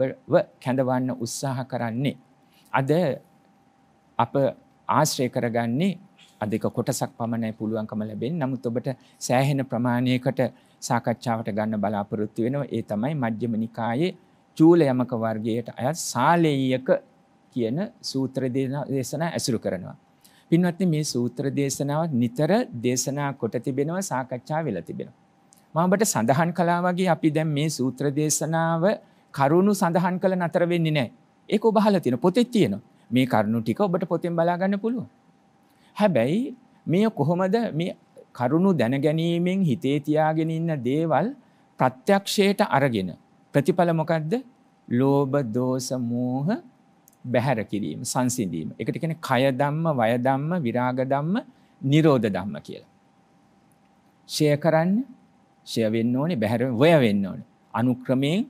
කැඳවන්න උත්සාහ කරන්නේ. අද අප ආශ්‍රය කරගන්නේ අධික කොටසක් පමණයි පුළුවන්කම ලැබෙන්නේ. නමුත් ඔබට සෑහෙන ප්‍රමාණයකට සාකච්ඡාවට ගන්න බලාපොරොත්තු වෙනවා. ඒ තමයි මජ්ක්‍ධිම නිකායේ චූල යමක වර්ගයට අයත් සාලේයක කියන සූත්‍ර දේශනා ඇසුරු කරනවා. පින්වත්නි, මේ සූත්‍ර දේශනාව නිතර දේශනා කොට තිබෙනවා, සාකච්ඡා වෙලා තිබෙනවා. මම ඔබට සඳහන් කළා වගේ අපි දැන් මේ සූත්‍ර දේශනාව කරුණු සඳහන් කළ නතර වෙන්නේ නැහැ. ඒක ඔබ අහලා තියෙන පොතේ තියෙනවා. මේ කරුණු ටික ඔබට පොතෙන් බලා ගන්න පුළුවන්. හැබැයි මේ කොහොමද මේ කරුණු දැනගැනීමෙන් හිතේ තියාගෙන ඉන්න දේවල් ප්‍රත්‍යක්ෂයට අරගෙන ප්‍රතිඵල මොකද්ද? ලෝභ, දෝෂ, මෝහ බැහැර කිරීම, සංසිඳීම. ඒකට කියන්නේ කය ධම්ම, වය ධම්ම, විරාග ධම්ම, නිරෝධ ධම්ම කියලා. ෂය කරන්න, ෂය වෙන්න ඕනේ, බැහැර වය වෙන්න ඕනේ. අනුක්‍රමයෙන්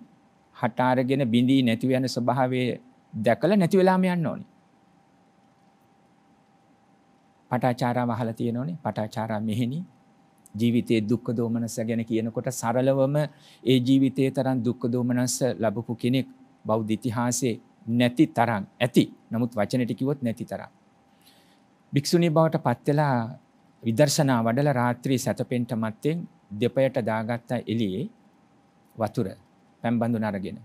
හට අරගෙන බිඳී නැති වෙන ස්වභාවය දැකලා නැති වෙලාම යන්න ඕනේ. පටාචාරාව අහලා තියෙනෝනේ. පටාචාරා මෙහෙණි ජීවිතයේ දුක්ඛ දෝමනස ගැන කියනකොට සරලවම ඒ ජීවිතයේ තරම් දුක්ඛ දෝමනස ලැබපු කෙනෙක් බෞද්ධ ඉතිහාසයේ නැති තරම් ඇති. නමුත් වචනෙට කිව්වොත් නැති තරම්. භික්ෂුණී බවට පත් වෙලා විදර්ශනා වඩලා රාත්‍රී සැතපෙන්ට මත්තෙන් දෙපයට දාගත්ත එළියේ වතුර පැන් බඳුන අරගෙන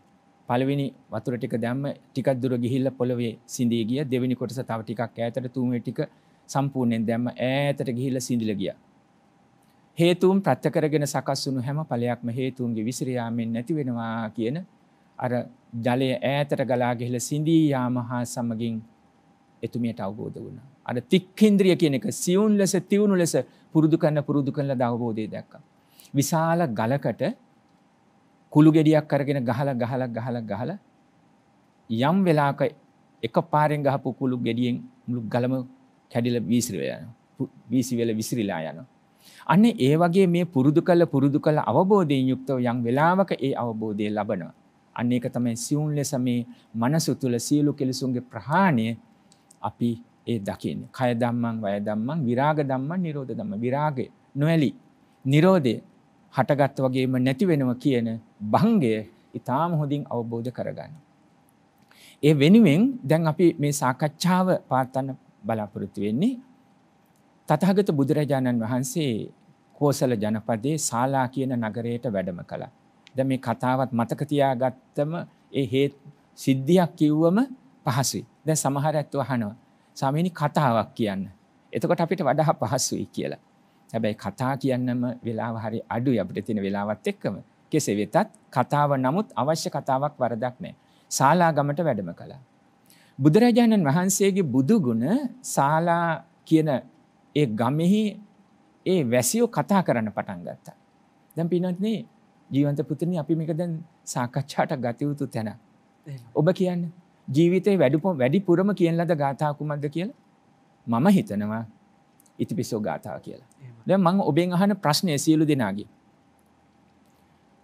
පළවෙනි වතුර ටික දැම්ම, ටිකක් දුර ගිහිල්ලා පොළවේ සිඳී ගියා. දෙවෙනි කොටස තව ටිකක් ඈතට, තුන්වෙනි ටික සම්පූර්ණයෙන් දැම්ම ඈතට ගිහිල්ලා සිඳිලා ගියා. හේතුන් ප්‍රත්‍ය කරගෙන සකස් වුණු හැම ඵලයක්ම හේතුන්ගේ විසිර යාමෙන් නැති වෙනවා කියන අර ජලය ඈතට ගලා ගිහිල්ලා සිඳී යාම හා සමගින් එතුමියට අවබෝධ වුණා. අර තික්ඛේන්ද්‍රිය කියන එක සියුම් ලෙස, තියුණු ලෙස පුරුදු කරන අවබෝධය දැක්කා. විශාල ගලකට කුළු ගෙඩියක් අරගෙන ගහලා යම් වෙලාවක එකපාරෙන් ගහපු කුළු ගෙඩියෙන් මුළු ගලම කැඩිලා විසිරිලා යනවා. අන්න ඒ වගේ මේ පුරුදු කළ අවබෝධයෙන් යුක්තව යම් වෙලාවක ඒ අවබෝධය ලබනවා. අන්න ඒක තමයි සියුම් ලෙස මේ මනස තුළ සියලු කෙලෙසුන්ගේ ප්‍රහාණය අපි ඒ දකින්නේ. කය ධම්මං, වය ධම්මං, විරාග ධම්මං, නිරෝධ ධම්මං. විරාගය නොඇලි, නිරෝධය හටගත් වගේම නැති වෙනවා කියන භංගය ඊටාම හොඳින් අවබෝධ කරගන්න. ඒ වෙනුවෙන් දැන් අපි මේ සාකච්ඡාව පවත්වන්න බලාපොරොත්තු වෙන්නේ තථාගත බුදුරජාණන් වහන්සේ කෝසල ජනපදයේ ශාලා කියන නගරයට වැඩම කළා. දැන් මේ කතාවත් මතක තියාගත්තම ඒ සිද්ධියක් කිව්වම පහසුයි. දැන් සමහර අයත් අහනවා ස්වාමීනි කතාවක් කියන්න. එතකොට අපිට වඩා පහසුයි කියලා. හැබැයි කතා කියන්නම වෙලාව හරි අඩුයි අපිට තියෙන වෙලාවත් එක්කම. කෙසේ වෙතත් කතාව නමුත් අවශ්‍ය කතාවක් වරදක් නැහැ. ශාලා ගමට වැඩම කළා. බුදුරජාණන් වහන්සේගේ බුදු ගුණ ශාලා කියන ඒ ගමෙහි ඒ වැසියෝ කතා කරන්න පටන් ගත්තා. දැන් පින්වත්නි ජීවන්ත පුත්‍රනි අපි මේක දැන් සාකච්ඡාට ගත යුතු තැන. ඔබ කියන්නේ ජීවිතේ වැඩිපුරම කියන ලද ගාථා කුමක්ද කියලා? මම හිතනවා ඉතිපිසෝ ගාථා කියලා. දැන් මම ඔබෙන් අහන ප්‍රශ්නය සියලු දෙනාගේ.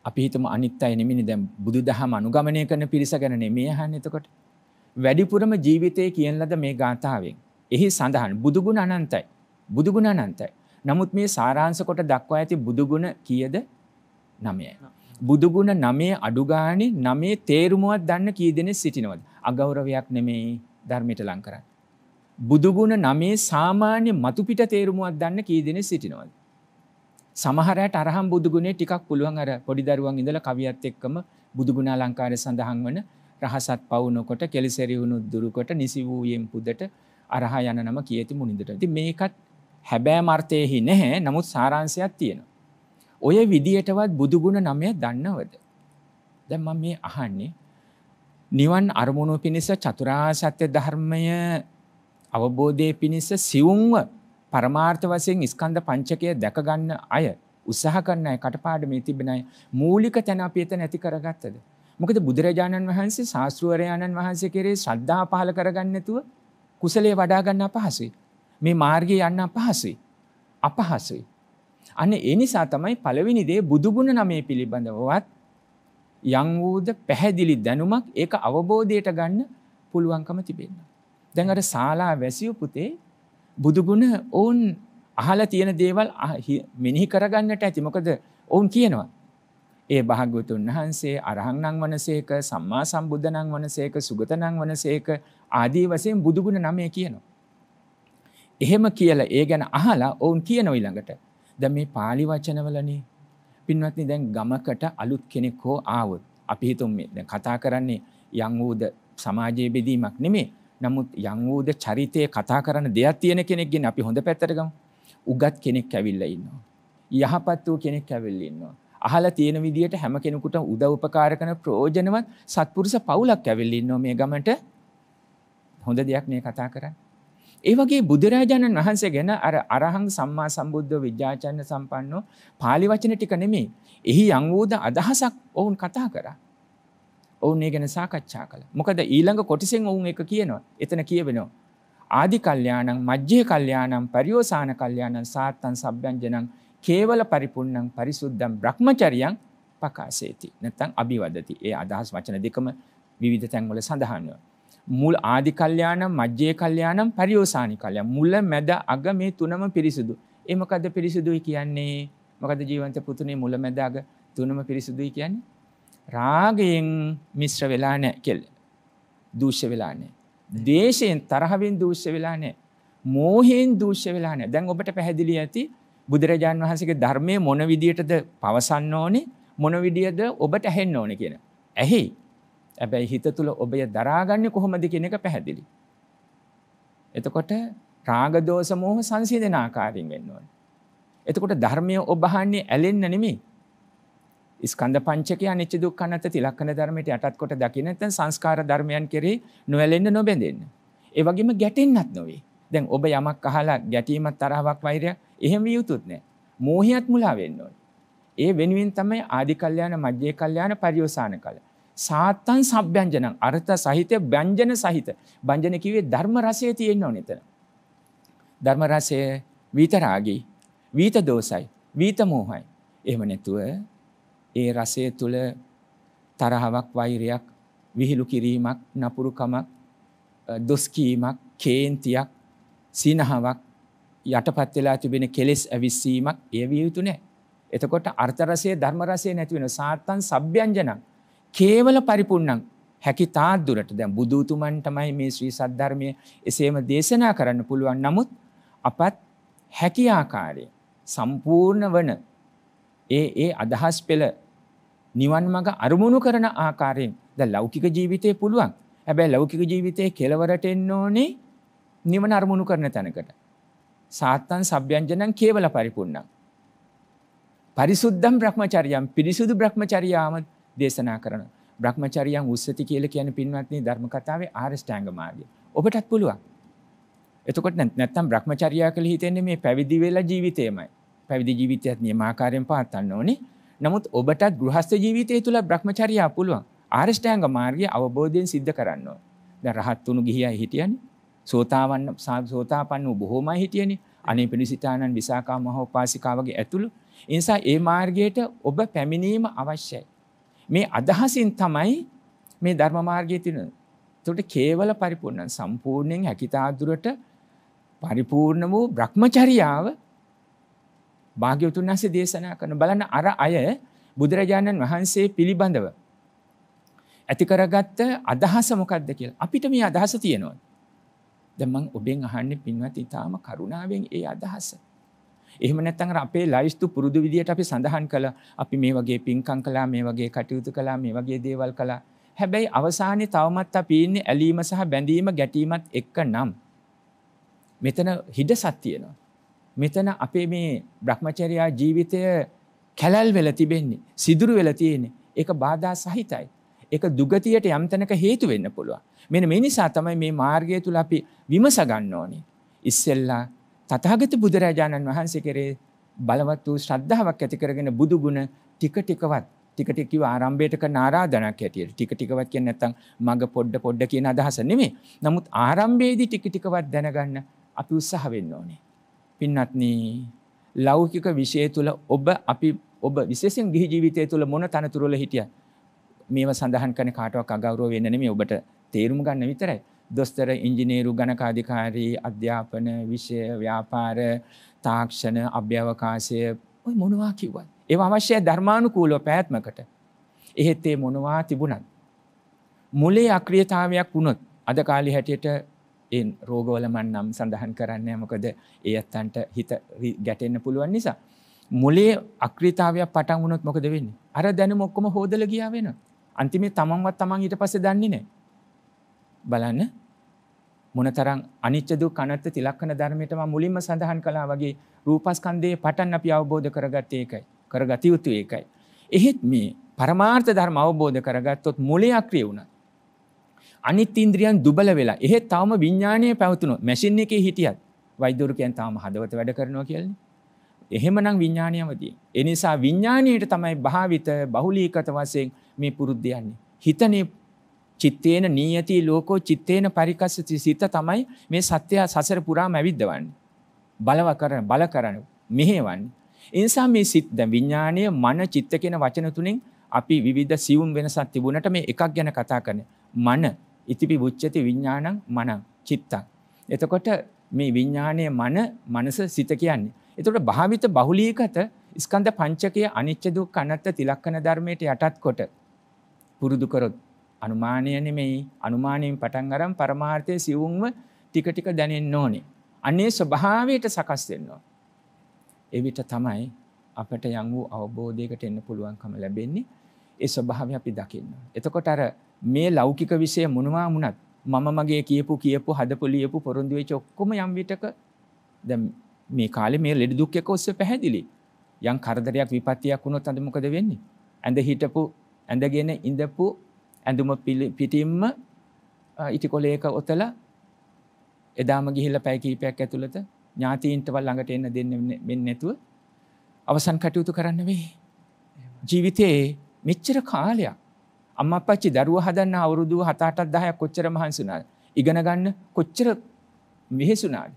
අපි හිතමු අනිත් අය නෙමෙයි දැන් බුදුදහම අනුගමනය කරන පිරිස ගැන නෙමෙයි අහන්නේ එතකොට. වැඩිපුරම ජීවිතේ කියන ලද මේ ගාථාවෙන් එහි සඳහන් බුදුගුණ අනන්තයි. බුදුගුණ අනන්තයි. නමුත් මේ සාරාංශ කොට දක්වා ඇති බුදුගුණ කීයද? 9යි. බුදුගුණ 9 අඩු ගානේ 9 තේරුමවත් දන්න කී දෙනෙක් සිටිනවද? අගෞරවයක් නෙමෙයි ධර්මයට ලං කරන්නේ. බුදුගුණ 9 සාමාන්‍ය මතු පිට තේරුමවත් දන්න කී දෙනෙක් සිටිනවද? සමහර අයට අරහම් බුදුගුණේ ටිකක් පුළුවන් අර පොඩි දරුවන් ඉඳලා කවියත් එක්කම බුදුගුණ අලංකාරය සඳහන් වන රහසත් පවුනකොට කෙලෙසෙරි වුණු දුරුකොට නිසි වූයෙන් පුදට අරහා යන නම කීයති මුනිඳට. ඉතින් මේකත් හැබෑම අර්ථයෙහි නැහැ. නමුත් සාරාංශයක් තියෙනවා. ඔය විදියටවත් බුදුගුණ 9 දන්නවද? දැන් මම මේ අහන්නේ නිවන් අරමුණු පිණිස චතුරාර්ය සත්‍ය ධර්මය අවබෝධයේ පිණිස සිවුම්ව පරමාර්ථ වශයෙන් ස්කන්ධ පංචකය දැක ගන්න අය උත්සාහ කරන අය කටපාඩමේ තිබෙන අය මූලික තැන අපි එතන ඇති කරගත්තද? මොකද බුදුරජාණන් වහන්සේ ශාස්ත්‍රවරයාණන් වහන්සේ කෙරේ ශ්‍රද්ධාව පහළ කරගන්න නැතුව කුසලයේ වඩා ගන්න අපහසුයි. මේ මාර්ගයේ යන්න අපහසුයි. අන්න ඒ නිසා තමයි පළවෙනි දේ බුදුගුණ 9 පිළිබඳවවත් යම් වූද පැහැදිලි දැනුමක් ඒක අවබෝධයට ගන්න පුළුවන්කම තිබෙනවා. දැන් අර ශාලා වැසියෝ පුතේ බුදුගුණ ඕන් අහලා තියෙන දේවල් මෙනෙහි කරගන්නට ඇති. මොකද ඕන් කියනවා ඒ භාග්‍යවතුන් වහන්සේ අරහං නම් වනසේක, සම්මා සම්බුද්ධ නම් වනසේක, සුගත නම් වනසේක ආදී වශයෙන් බුදුගුණ 9 කියනවා. එහෙම කියලා ඒ ගැන අහලා ඔවුන් කියනවා ඊළඟට. දැන් මේ pāli වචනවලනේ පින්වත්නි දැන් ගමකට අලුත් කෙනෙක් හෝ ආවොත් අපි හිතමු මේ දැන් කතා කරන්නේ යම් වූද සමාජයේ බෙදීමක් නෙමෙයි. නමුත් යම් වූද චරිතයේ කතා කරන දෙයක් තියෙන කෙනෙක් ගැන අපි හොඳ පැත්තට ගමු. උගත් කෙනෙක් ඇවිල්ලා ඉන්නවා. යහපත් වූ කෙනෙක් ඇවිල්ලා ඉන්නවා. අහලා තියෙන විදියට හැම කෙනෙකුට උදව් උපකාර කරන ප්‍රයෝජනවත් සත්පුරුෂ පවුලක් ඇවිල්ලා ඉන්නවා මේ ගමට. හොඳ දෙයක් නේ කතා කරන්නේ. ඒ වගේ බුදුරජාණන් වහන්සේ ගැන අර අරහං සම්මා සම්බුද්ධ විද්‍යාචර්ය සම්පන්නෝ pāli වචන ටික නෙමෙයි. එහි යම් වූද අදහසක් ඔවුන් කතා කරා. ඔවුන් ඒ ගැන සාකච්ඡා කළා. මොකද ඊළඟ කොටසෙන් ඔවුන් එක කියනවා. එතන කියවෙනවා. ආදි කල්යාණං මජ්ජේ කල්යාණං පරියෝසాన කල්යාණං සාත්තං සබ්බංජනං කේවල පරිපූර්ණං පරිසුද්ධං බ්‍රහ්මචර්යං පකාසේති. නැත්නම් අභිවදති. ඒ අදහස් වචන දෙකම විවිධ තැන්වල සඳහන් වෙනවා. මුල් ආදි කල්යාණං මජ්ජේ කල්යාණං පරියෝසානි කල්යාණ. මුල මැද අග මේ තුනම පිරිසුදු. ඒ මොකද්ද පිරිසුදුයි කියන්නේ? මොකද ජීවන්ත පුතුනේ මුල මැද අග තුනම පිරිසුදුයි කියන්නේ? රාගයෙන් මිශ්‍ර වෙලා නැහැ කියලා. දූෂ්‍ය වෙලා නැහැ. ද්වේෂයෙන් තරහෙන් දූෂ්‍ය වෙලා නැහැ. මෝහයෙන් දූෂ්‍ය වෙලා නැහැ. දැන් ඔබට පැහැදිලි ඇති බුදුරජාන් වහන්සේගේ ධර්මයේ මොන විදියටද පවසන්න ඕනේ මොන විදියද ඔබට ඇහෙන්න ඕනේ කියන. ඇහි. හැබැයි හිත තුල ඔබය දරාගන්නේ කොහොමද කියන එක පැහැදිලි. එතකොට රාග දෝෂ මෝහ සංසිඳන ආකාරයෙන් වෙන්න ඕනේ. එතකොට ධර්මය ඔබ අහන්නේ ඇලෙන්න නෙමෙයි. ස්කන්ධ පංචකය අනිච්ච දුක්ඛ අනාත්ම තිලක්ෂණ ධර්මයට යටත් කොට දකින්න නැත්නම් සංස්කාර ධර්මයන් කෙරෙහි නොඇලෙන්න නොබැඳෙන්න. ඒ වගේම ගැටෙන්නත් නොවේ. දැන් ඔබ යමක් අහලා ගැටීමක් තරහවක් වෛරයක් එහෙම විය යුතුත් නැහැ. මෝහයත් මුලා වෙන්න ඕනේ. ඒ වෙනුවෙන් තමයි ආදි කල්යාණ මජ්ජේ කල්යාණ පරියෝසాన කල. සාත්තං සබ්බ්‍යංජනං අර්ථ සහිත ව්‍යංජන සහිත. ව්‍යංජන කිව්වේ ධර්ම රසය තියෙන්න ඕනේ එතන. ධර්ම රසය විතරාගී, විත දෝසයි, විත මෝහයි. එහෙම නැතුව ඒ රසය තුල තරහවක් වෛරයක් විහිළු කිරීමක් නපුරුකමක් දොස් කීමක් කේන්තියක් සීනහාවක් යටපත් වෙලා තිබෙන කෙලෙස් ඇවිස්සීමක් ඒ විය යුතු නැහැ. එතකොට අර්ථ රසය ධර්ම රසය නැති වෙන සාත්තං සබ්බ්‍යංජනං කේවල පරිපූර්ණං හැකි තාක් දුරට දැන් බුදුතුමන් තමයි මේ ශ්‍රී සද්ධර්මයේ එසේම දේශනා කරන්න පුළුවන්. නමුත් අපත් හැකි ආකාරයේ සම්පූර්ණ වන ඒ අදහස් පෙළ නිවන් මඟ අරමුණු කරන ආකාරයෙන් දැන් ලෞකික ජීවිතේ පුළුවන්. හැබැයි ලෞකික ජීවිතේ කෙලවරට එන්න ඕනේ නිවන අරමුණු කරන තැනකට. සාත්තං සබ්බ්‍යංජනං කේවල පරිපූර්ණං. පරිසුද්ධං බ්‍රහ්මචර්යං පිරිසුදු බ්‍රහ්මචර්යාව දේශනා කරන. බ්‍රහ්මචර්යං උස්සති කියලා කියන්නේ පින්වත්නි ධර්ම කතාවේ ආරෂ්ඨාංග මාර්ගය. ඔබටත් පුළුවන්. එතකොට නැත්තම් බ්‍රහ්මචර්යා කියලා හිතෙන්නේ මේ පැවිදි වෙලා ජීවිතේමයි. පැවිදි ජීවිතයත් නියමාකාරයෙන් පාත්තන්න ඕනේ. නමුත් ඔබටත් ගෘහස්ත ජීවිතය තුළ බ්‍රහ්මචර්යා පුළුවන්. ආරෂ්ඨාංග මාර්ගය අවබෝධයෙන් සිද්ධ කරන්න ඕන. දැන් රහත් වුණු ගිහියයි හිටියනේ. සෝතාපන්න වූ බොහෝමයි හිටියනේ. අනේපිනිසිතානන් විසාකා මහෝපාසිකා වගේ ඇතුළු. ඒ නිසා ඒ මාර්ගයට ඔබ පැමිණීම අවශ්‍යයි. මේ අදහසින් තමයි මේ ධර්ම මාර්ගයේ තියෙන. ඒකට කේවල පරිපූර්ණ සම්පූර්ණයෙන් හැකිතා දුරට පරිපූර්ණ වූ බ්‍රහ්මචර්යාව භාග්‍යවතුන් වහන්සේ දේශනා කරන බලන්න අර අය බුදුරජාණන් වහන්සේ පිළිබඳව ඇති කරගත්ත අදහස මොකක්ද කියලා. අපිට මේ අදහස තියෙනවා. දැන් මම ඔබෙන් අහන්නේ පින්වත් ඊටාම කරුණාවෙන් ඒ අදහස. එහෙම නැත්නම් අර අපේ ලයිස්තු පුරුදු විදියට අපි සඳහන් කළා. අපි මේ වගේ පින්කම් කළා, මේ වගේ කටයුතු කළා, මේ වගේ දේවල් කළා. හැබැයි අවසානයේ තවමත් අපි ඉන්නේ ඇලීම සහ බැඳීම ගැටීමත් එක්ක නම් මෙතන හිඩසක් තියෙනවා. මෙතන අපේ මේ බ්‍රහ්මචර්යා ජීවිතය කැලල් වෙලා තිබෙන්නේ, සිදුරු වෙලා තියෙන්නේ. ඒක බාධා සහිතයි. ඒක දුගතියට යම් තැනක හේතු වෙන්න පුළුවන්. මෙන්න මේ නිසා තමයි මේ මාර්ගය තුල අපි විමස ගන්න ඕනේ. ඉස්සෙල්ලා තථාගත බුදුරජාණන් වහන්සේ කෙරේ බලවත් වූ ශ්‍රද්ධාවක් ඇති කරගෙන බුදු ගුණ ටික ටික කිව්ව ආරම්භයට කරන ආරාධනාවක් හැටියට. ටික ටිකවත් කියන්නේ නැත්තම් මග පොඩ කියන අදහස නෙමෙයි. නමුත් ආරම්භයේදී ටික ටිකවත් දැනගන්න අපි උත්සාහ වෙන්න ඕනේ. පින්වත්නි, ලෞකික විෂය තුල ඔබ විශේෂයෙන් ගිහි ජීවිතය තුල මොන තනතුරු වල හිටියත් මේව සඳහන් කරන කාටවත් අගෞරව වෙන්න නෙමෙයි, ඔබට තේරුම් ගන්න විතරයි. දොස්තර, ඉංජිනේරු, ගණකාධිකාරී, අධ්‍යාපන, විෂය, ව්‍යාපාර, තාක්ෂණ, අභ්‍යවකාශය ඔය මොනවා කිව්වත් ඒවා අවශ්‍යයි ධර්මානුකූලව පැවැත්මකට. එහෙත් ඒ මොනවා තිබුණත් මුලේ අක්‍රියතාවයක් වුණොත් අද කාලේ හැටියට ඒ රෝගවල මම නම් සඳහන් කරන්නේ මොකද ඒ අත්තන්ට හිත ගැටෙන්න පුළුවන් නිසා. මොලේ අක්‍රීයතාවයක් පටන් වුණොත් මොකද වෙන්නේ? අර දැනුම ඔක්කොම හොදලා ගියා වෙනවා. අන්තිමේ තමන්වත් තමන් ඊට පස්සේ දන්නේ නැහැ. බලන්න මොනතරම් අනිච්ච දුක් අනත්ත තිලක්ෂණ ධර්මයට මම මුලින්ම සඳහන් කළා වගේ රූපස්කන්ධයේ පටන් අපි අවබෝධ කරගත්තේ ඒකයි. කරගatiya යුතු ඒකයි. එහෙත් මේ පරමාර්ථ ධර්ම අවබෝධ කරගත්තොත් මොලේ අක්‍රිය වුණා. අනිත් ඉන්ද්‍රියන් දුබල වෙලා. එහෙත් තාම විඥානීය පැවතුනොත් මැෂින් එකේ හිටියත් වෛද්‍යවරු කියන්නේ තාම හදවත වැඩ කරනවා කියලානේ. එහෙමනම් විඥානියමදී. ඒ නිසා විඥාණයට තමයි භාවිත බහුලීකත වශයෙන් මේ පුරුද්ද යන්නේ. හිතනේ චිත්තේන නීයති ලෝකෝ චිත්තේන පරිකස්සති සිත තමයි මේ සත්‍ය සසර පුරාම ඇවිද්දවන්නේ. බල කරන මෙහෙවන්නේ. ඒ නිසා මේ සිත් දැන් විඥානීය මන චිත්ත කියන වචන තුනෙන් අපි විවිධ සියුම් වෙනසක් තිබුණට මේ එකක් ගැන කතා කරන්නේ. මන ඉතිපි බුච්චති විඥානං මනං චිත්තං. එතකොට මේ විඥානයේ මනස සිත කියන්නේ. එතකොට භාවිත බහුලීකත ස්කන්ධ පංචකයේ අනිච්ච දුක්ඛ අනාත්ම තිලක්ෂණ ධර්මයට යටත් කොට පුරුදු කරොත් අනුමානය නෙමෙයි අනුමානයෙන් පටන් අරන් පරමාර්ථයේ සිවුම්ව ටික ටික දැනෙන්න ඕනේ. අනේ ස්වභාවයට සකස් වෙන්න ඕනේ. ඒ විට තමයි අපට යම් වූ අවබෝධයකට එන්න පුළුවන්කම ලැබෙන්නේ. ඒ ස්වභාවය අපි දකින්න. එතකොට අර මේ ලෞකික විෂය මොනවා වුණත් මම මගේ කියපු හදපු ලියපු පොරොන්දු වෙච්ච ඔක්කොම යම් විටක දැන් මේ කාලේ මේ ලෙඩ දුක් එක ඔස්සේ පැහැදිලි. යම් කරදරයක් විපත්තියක් වුණොත් අද මොකද වෙන්නේ? ඇඳගෙන ඉඳපු ඇඳුම පිටින්ම ඉටිකොලයක ඔතලා එදාම ගිහිල්ලා පැය කිහිපයක් ඇතුළත ඥාතීන්ටව ළඟට එන්න දෙන්නේ නැතුව අවසන් කටයුතු කරන්න වෙයි. ජීවිතේ මෙච්චර කාලයක් අම්මා අප්පච්චි දරුවා හදන්න අවුරුදු 7-8 10ක් කොච්චර මහන්සි වුණාද? ඉගෙන ගන්න කොච්චර වෙහෙසුණාද?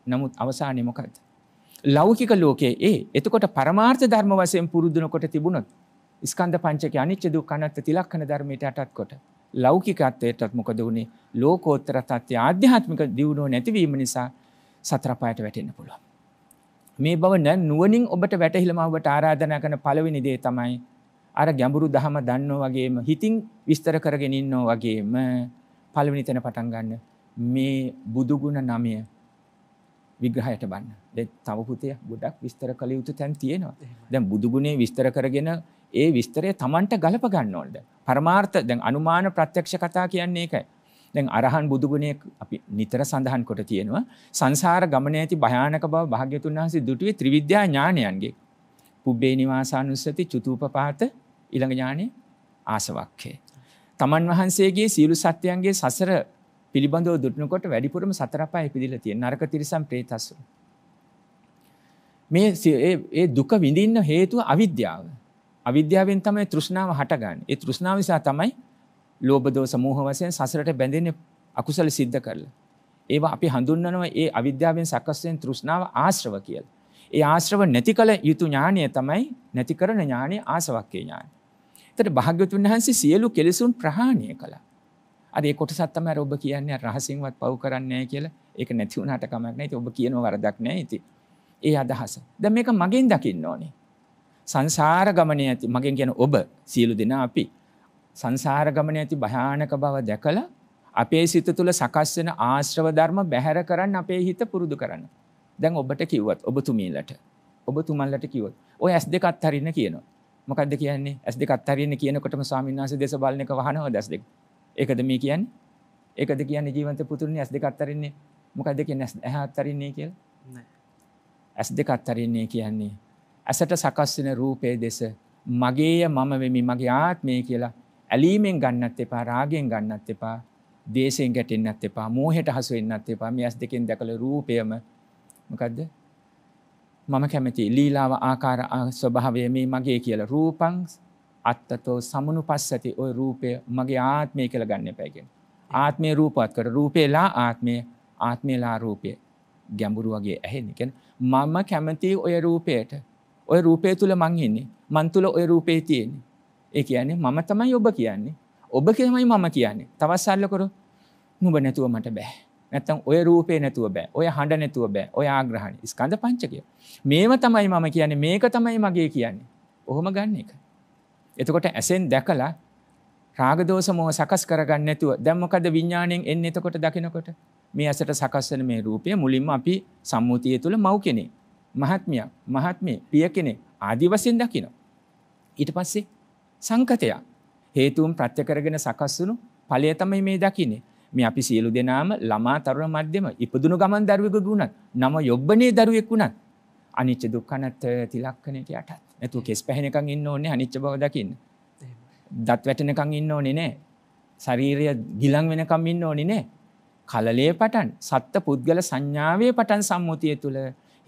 නමුත් අවසානයේ මොකද? ලෞකික ලෝකයේ එතකොට පරමාර්ථ ධර්ම වශයෙන් පුරුදුනකොට තිබුණොත් ස්කන්ධ පංචකයේ අනිච්ච දුක්ඛ අනාත්ම තිලක්ෂණ ධර්මයට යටත් කොට ලෞකිකත්වයටත් මොකද වුනේ? ලෝකෝත්තර තත්ත්‍ය ආධ්‍යාත්මික දියුණුව නැතිවීම නිසා සතර පායට වැටෙන්න පුළුවන්. මේ බව නුවණින් ඔබට වැටහිලම ඔබට ආරාධනා කරන පළවෙනි දේ තමයි අර ගැඹුරු දහම දන්නෝ වගේම හිතින් විස්තර කරගෙන ඉන්නෝ වගේම පළවෙනි තැන පටන් ගන්න මේ බුදු ගුණ 9 විග්‍රහයට බන්න. දැන් තව පුතේ ගොඩක් විස්තර කළ යුතු තැන් තියෙනවා. දැන් බුදු ගුණේ විස්තර කරගෙන ඒ විස්තරය Tamanට ගලප ගන්න ඕනද? පරමාර්ථ දැන් අනුමාන ප්‍රත්‍යක්ෂ කතා කියන්නේ ඒකයි. දැන් අරහන් බුදු ගුණේ අපි නිතර සඳහන් කොට තියෙනවා. සංසාර ගමනේ ඇති භයානක බව භාග්‍යතුන් වහන්සේ දුටුවේ ත්‍රිවිද්‍යා ඥානයන්ගේ. පුබ්බේ නිවාසානුස්සති චුතූපපාත ඊළඟ ඥානෙ ආසවක්ඛේ. තමන් වහන්සේගේ සියලු සත්‍යයන්ගේ සසර පිළිබඳව දුටනකොට වැඩිපුරම සතර අපාය ඉපදිලා තියෙන නරක තිරිසන් പ്രേතස්සු. මේ ඒ දුක විඳින්න හේතුව අවිද්‍යාව. අවිද්‍යාවෙන් තමයි තෘෂ්ණාව හටගන්නේ. ඒ තෘෂ්ණාව නිසා තමයි ලෝභ දෝෂ මෝහ වශයෙන් සසරට බැඳෙන්නේ අකුසල සිද්ධ කරලා. ඒවා අපි හඳුන්වනවා ඒ අවිද්‍යාවෙන් සකස් වෙන තෘෂ්ණාව ආශ්‍රව කියලා. ඒ ආශ්‍රව නැති කල යුතු ඥානය තමයි නැති කරන ඥානය ආසවක්ඛේ ඥානය. ඒතර භාග්‍යවතුන් වහන්සේ සියලු කෙලෙසුන් ප්‍රහාණය කළා. අර ඒ කොටසක් තමයි ඔබ කියන්නේ රහසින්වත් පව් කරන්නේ නැහැ කියලා. ඒක නැති වුණාට කමක් නැහැ. ඉතින් ඔබ කියනවා වරදක් නැහැ ඉතින්. ඒ අදහස. දැන් මේක මගෙන් දකින්න ඕනේ. සංසාර ගමනේ ඇති මගෙන් කියන ඔබ සියලු දෙනා අපි සංසාර ගමනේ ඇති භයානක බව දැකලා අපේ සිත තුළ සකස් වෙන ආශ්‍රව ධර්ම බැහැර කරන්න අපේ හිත පුරුදු කරන්න. දැන් ඔබට කිව්වත් ඔබතුමන්ලට කිව්වොත් ඔය S2 අත්හරින්න කියනවා. මොකද්ද කියන්නේ? S2 අත්හරින්න කියනකොටම ස්වාමීන් වහන්සේ දේශ බලන එක වහනවද S2? ඒකද මේ කියන්නේ? ඒකද කියන්නේ ජීවන්ත පුතුරුනි S2 අත්හරින්නේ? මොකද්ද කියන්නේ ඇහැ අත්හරින්නේ කියලා? නෑ. S2 අත්හරින්නේ කියන්නේ ඇසට සකස් වෙන රූපයේ දේශ මගේය මම වෙමි මගේ ආත්මය කියලා ඇලීමෙන් ගන්නත් එපා, රාගයෙන් ගන්නත් එපා, දේශයෙන් ගැටෙන්නත් එපා, මෝහයට හසු වෙන්නත් එපා. මේ S2කින් දැකලා රූපයම මොකද්ද? මම කැමති ලීලාව ආකාර ස්වභාවය මේ මගේ කියලා රූපං අත්තතෝ සමනුපස්සති. ඔය රූපය මගේ ආත්මය කියලා ගන්න එපා කියන්නේ. ආත්මේ රූපවත් කර රූපේලා ආත්මේලා රූපය ගැඹුරු වගේ ඇහෙන්නේ. කියන්නේ මම කැමති ඔය රූපයට. ඔය රූපය තුල මං ඉන්නේ. මං තුල ඔය රූපේ තියෙන්නේ. ඒ කියන්නේ මම තමයි ඔබ කියන්නේ. ඔබ තමයි මම කියන්නේ. තවත් සරල කරු. නුඹ නැතුව මට බෑ. නැත්තම් ඔය රූපේ නැතුව බෑ. ඔය හඬ නැතුව බෑ. ඔය ආග්‍රහණය. ස්කන්ධ පංචකය. මේව තමයි මම කියන්නේ. මේක තමයි මගේ කියන්නේ. ඔහොම ගන්න එක. එතකොට ඇසෙන් දැකලා රාග දෝෂ මොහ සකස් කරගන්න නැතුව දැන් මොකද විඥාණයෙන් එන්නේ එතකොට දකිනකොට මේ ඇසට සකස් වෙන මේ රූපය මුලින්ම අපි සම්මුතිය තුළ මව් කෙනෙක්, මහත්මියක්, මහත්මිය, පිය කෙනෙක් ආදී වශයෙන් දකිනවා. ඊට පස්සේ සංකතය හේතුන් ප්‍රත්‍ය කරගෙන සකස් වුණු ඵලය තමයි මේ දකින්නේ. මේ අපි සියලු දෙනාම ළමා තරුණ මධ්‍යම ඉපදුණු ගමන් දරුවෙකු වුණත්, නම යොබ්බනේ දරුවෙක් වුණත් අනිච්ච දුක්ඛ අනාත්ම තිලක්කණයට යටත්. නැතුව කෙස් පැහෙනකන් ඉන්න ඕනේ අනිච්ච බව දකින්න. දත් වැටෙනකන් ඉන්න ඕනේ නෑ. ශරීරය ගිලන් වෙනකම් ඉන්න ඕනේ නෑ. කලලයේ පටන් සත්ත්ව පුද්ගල සංඥාවේ පටන් සම්මුතිය තුළ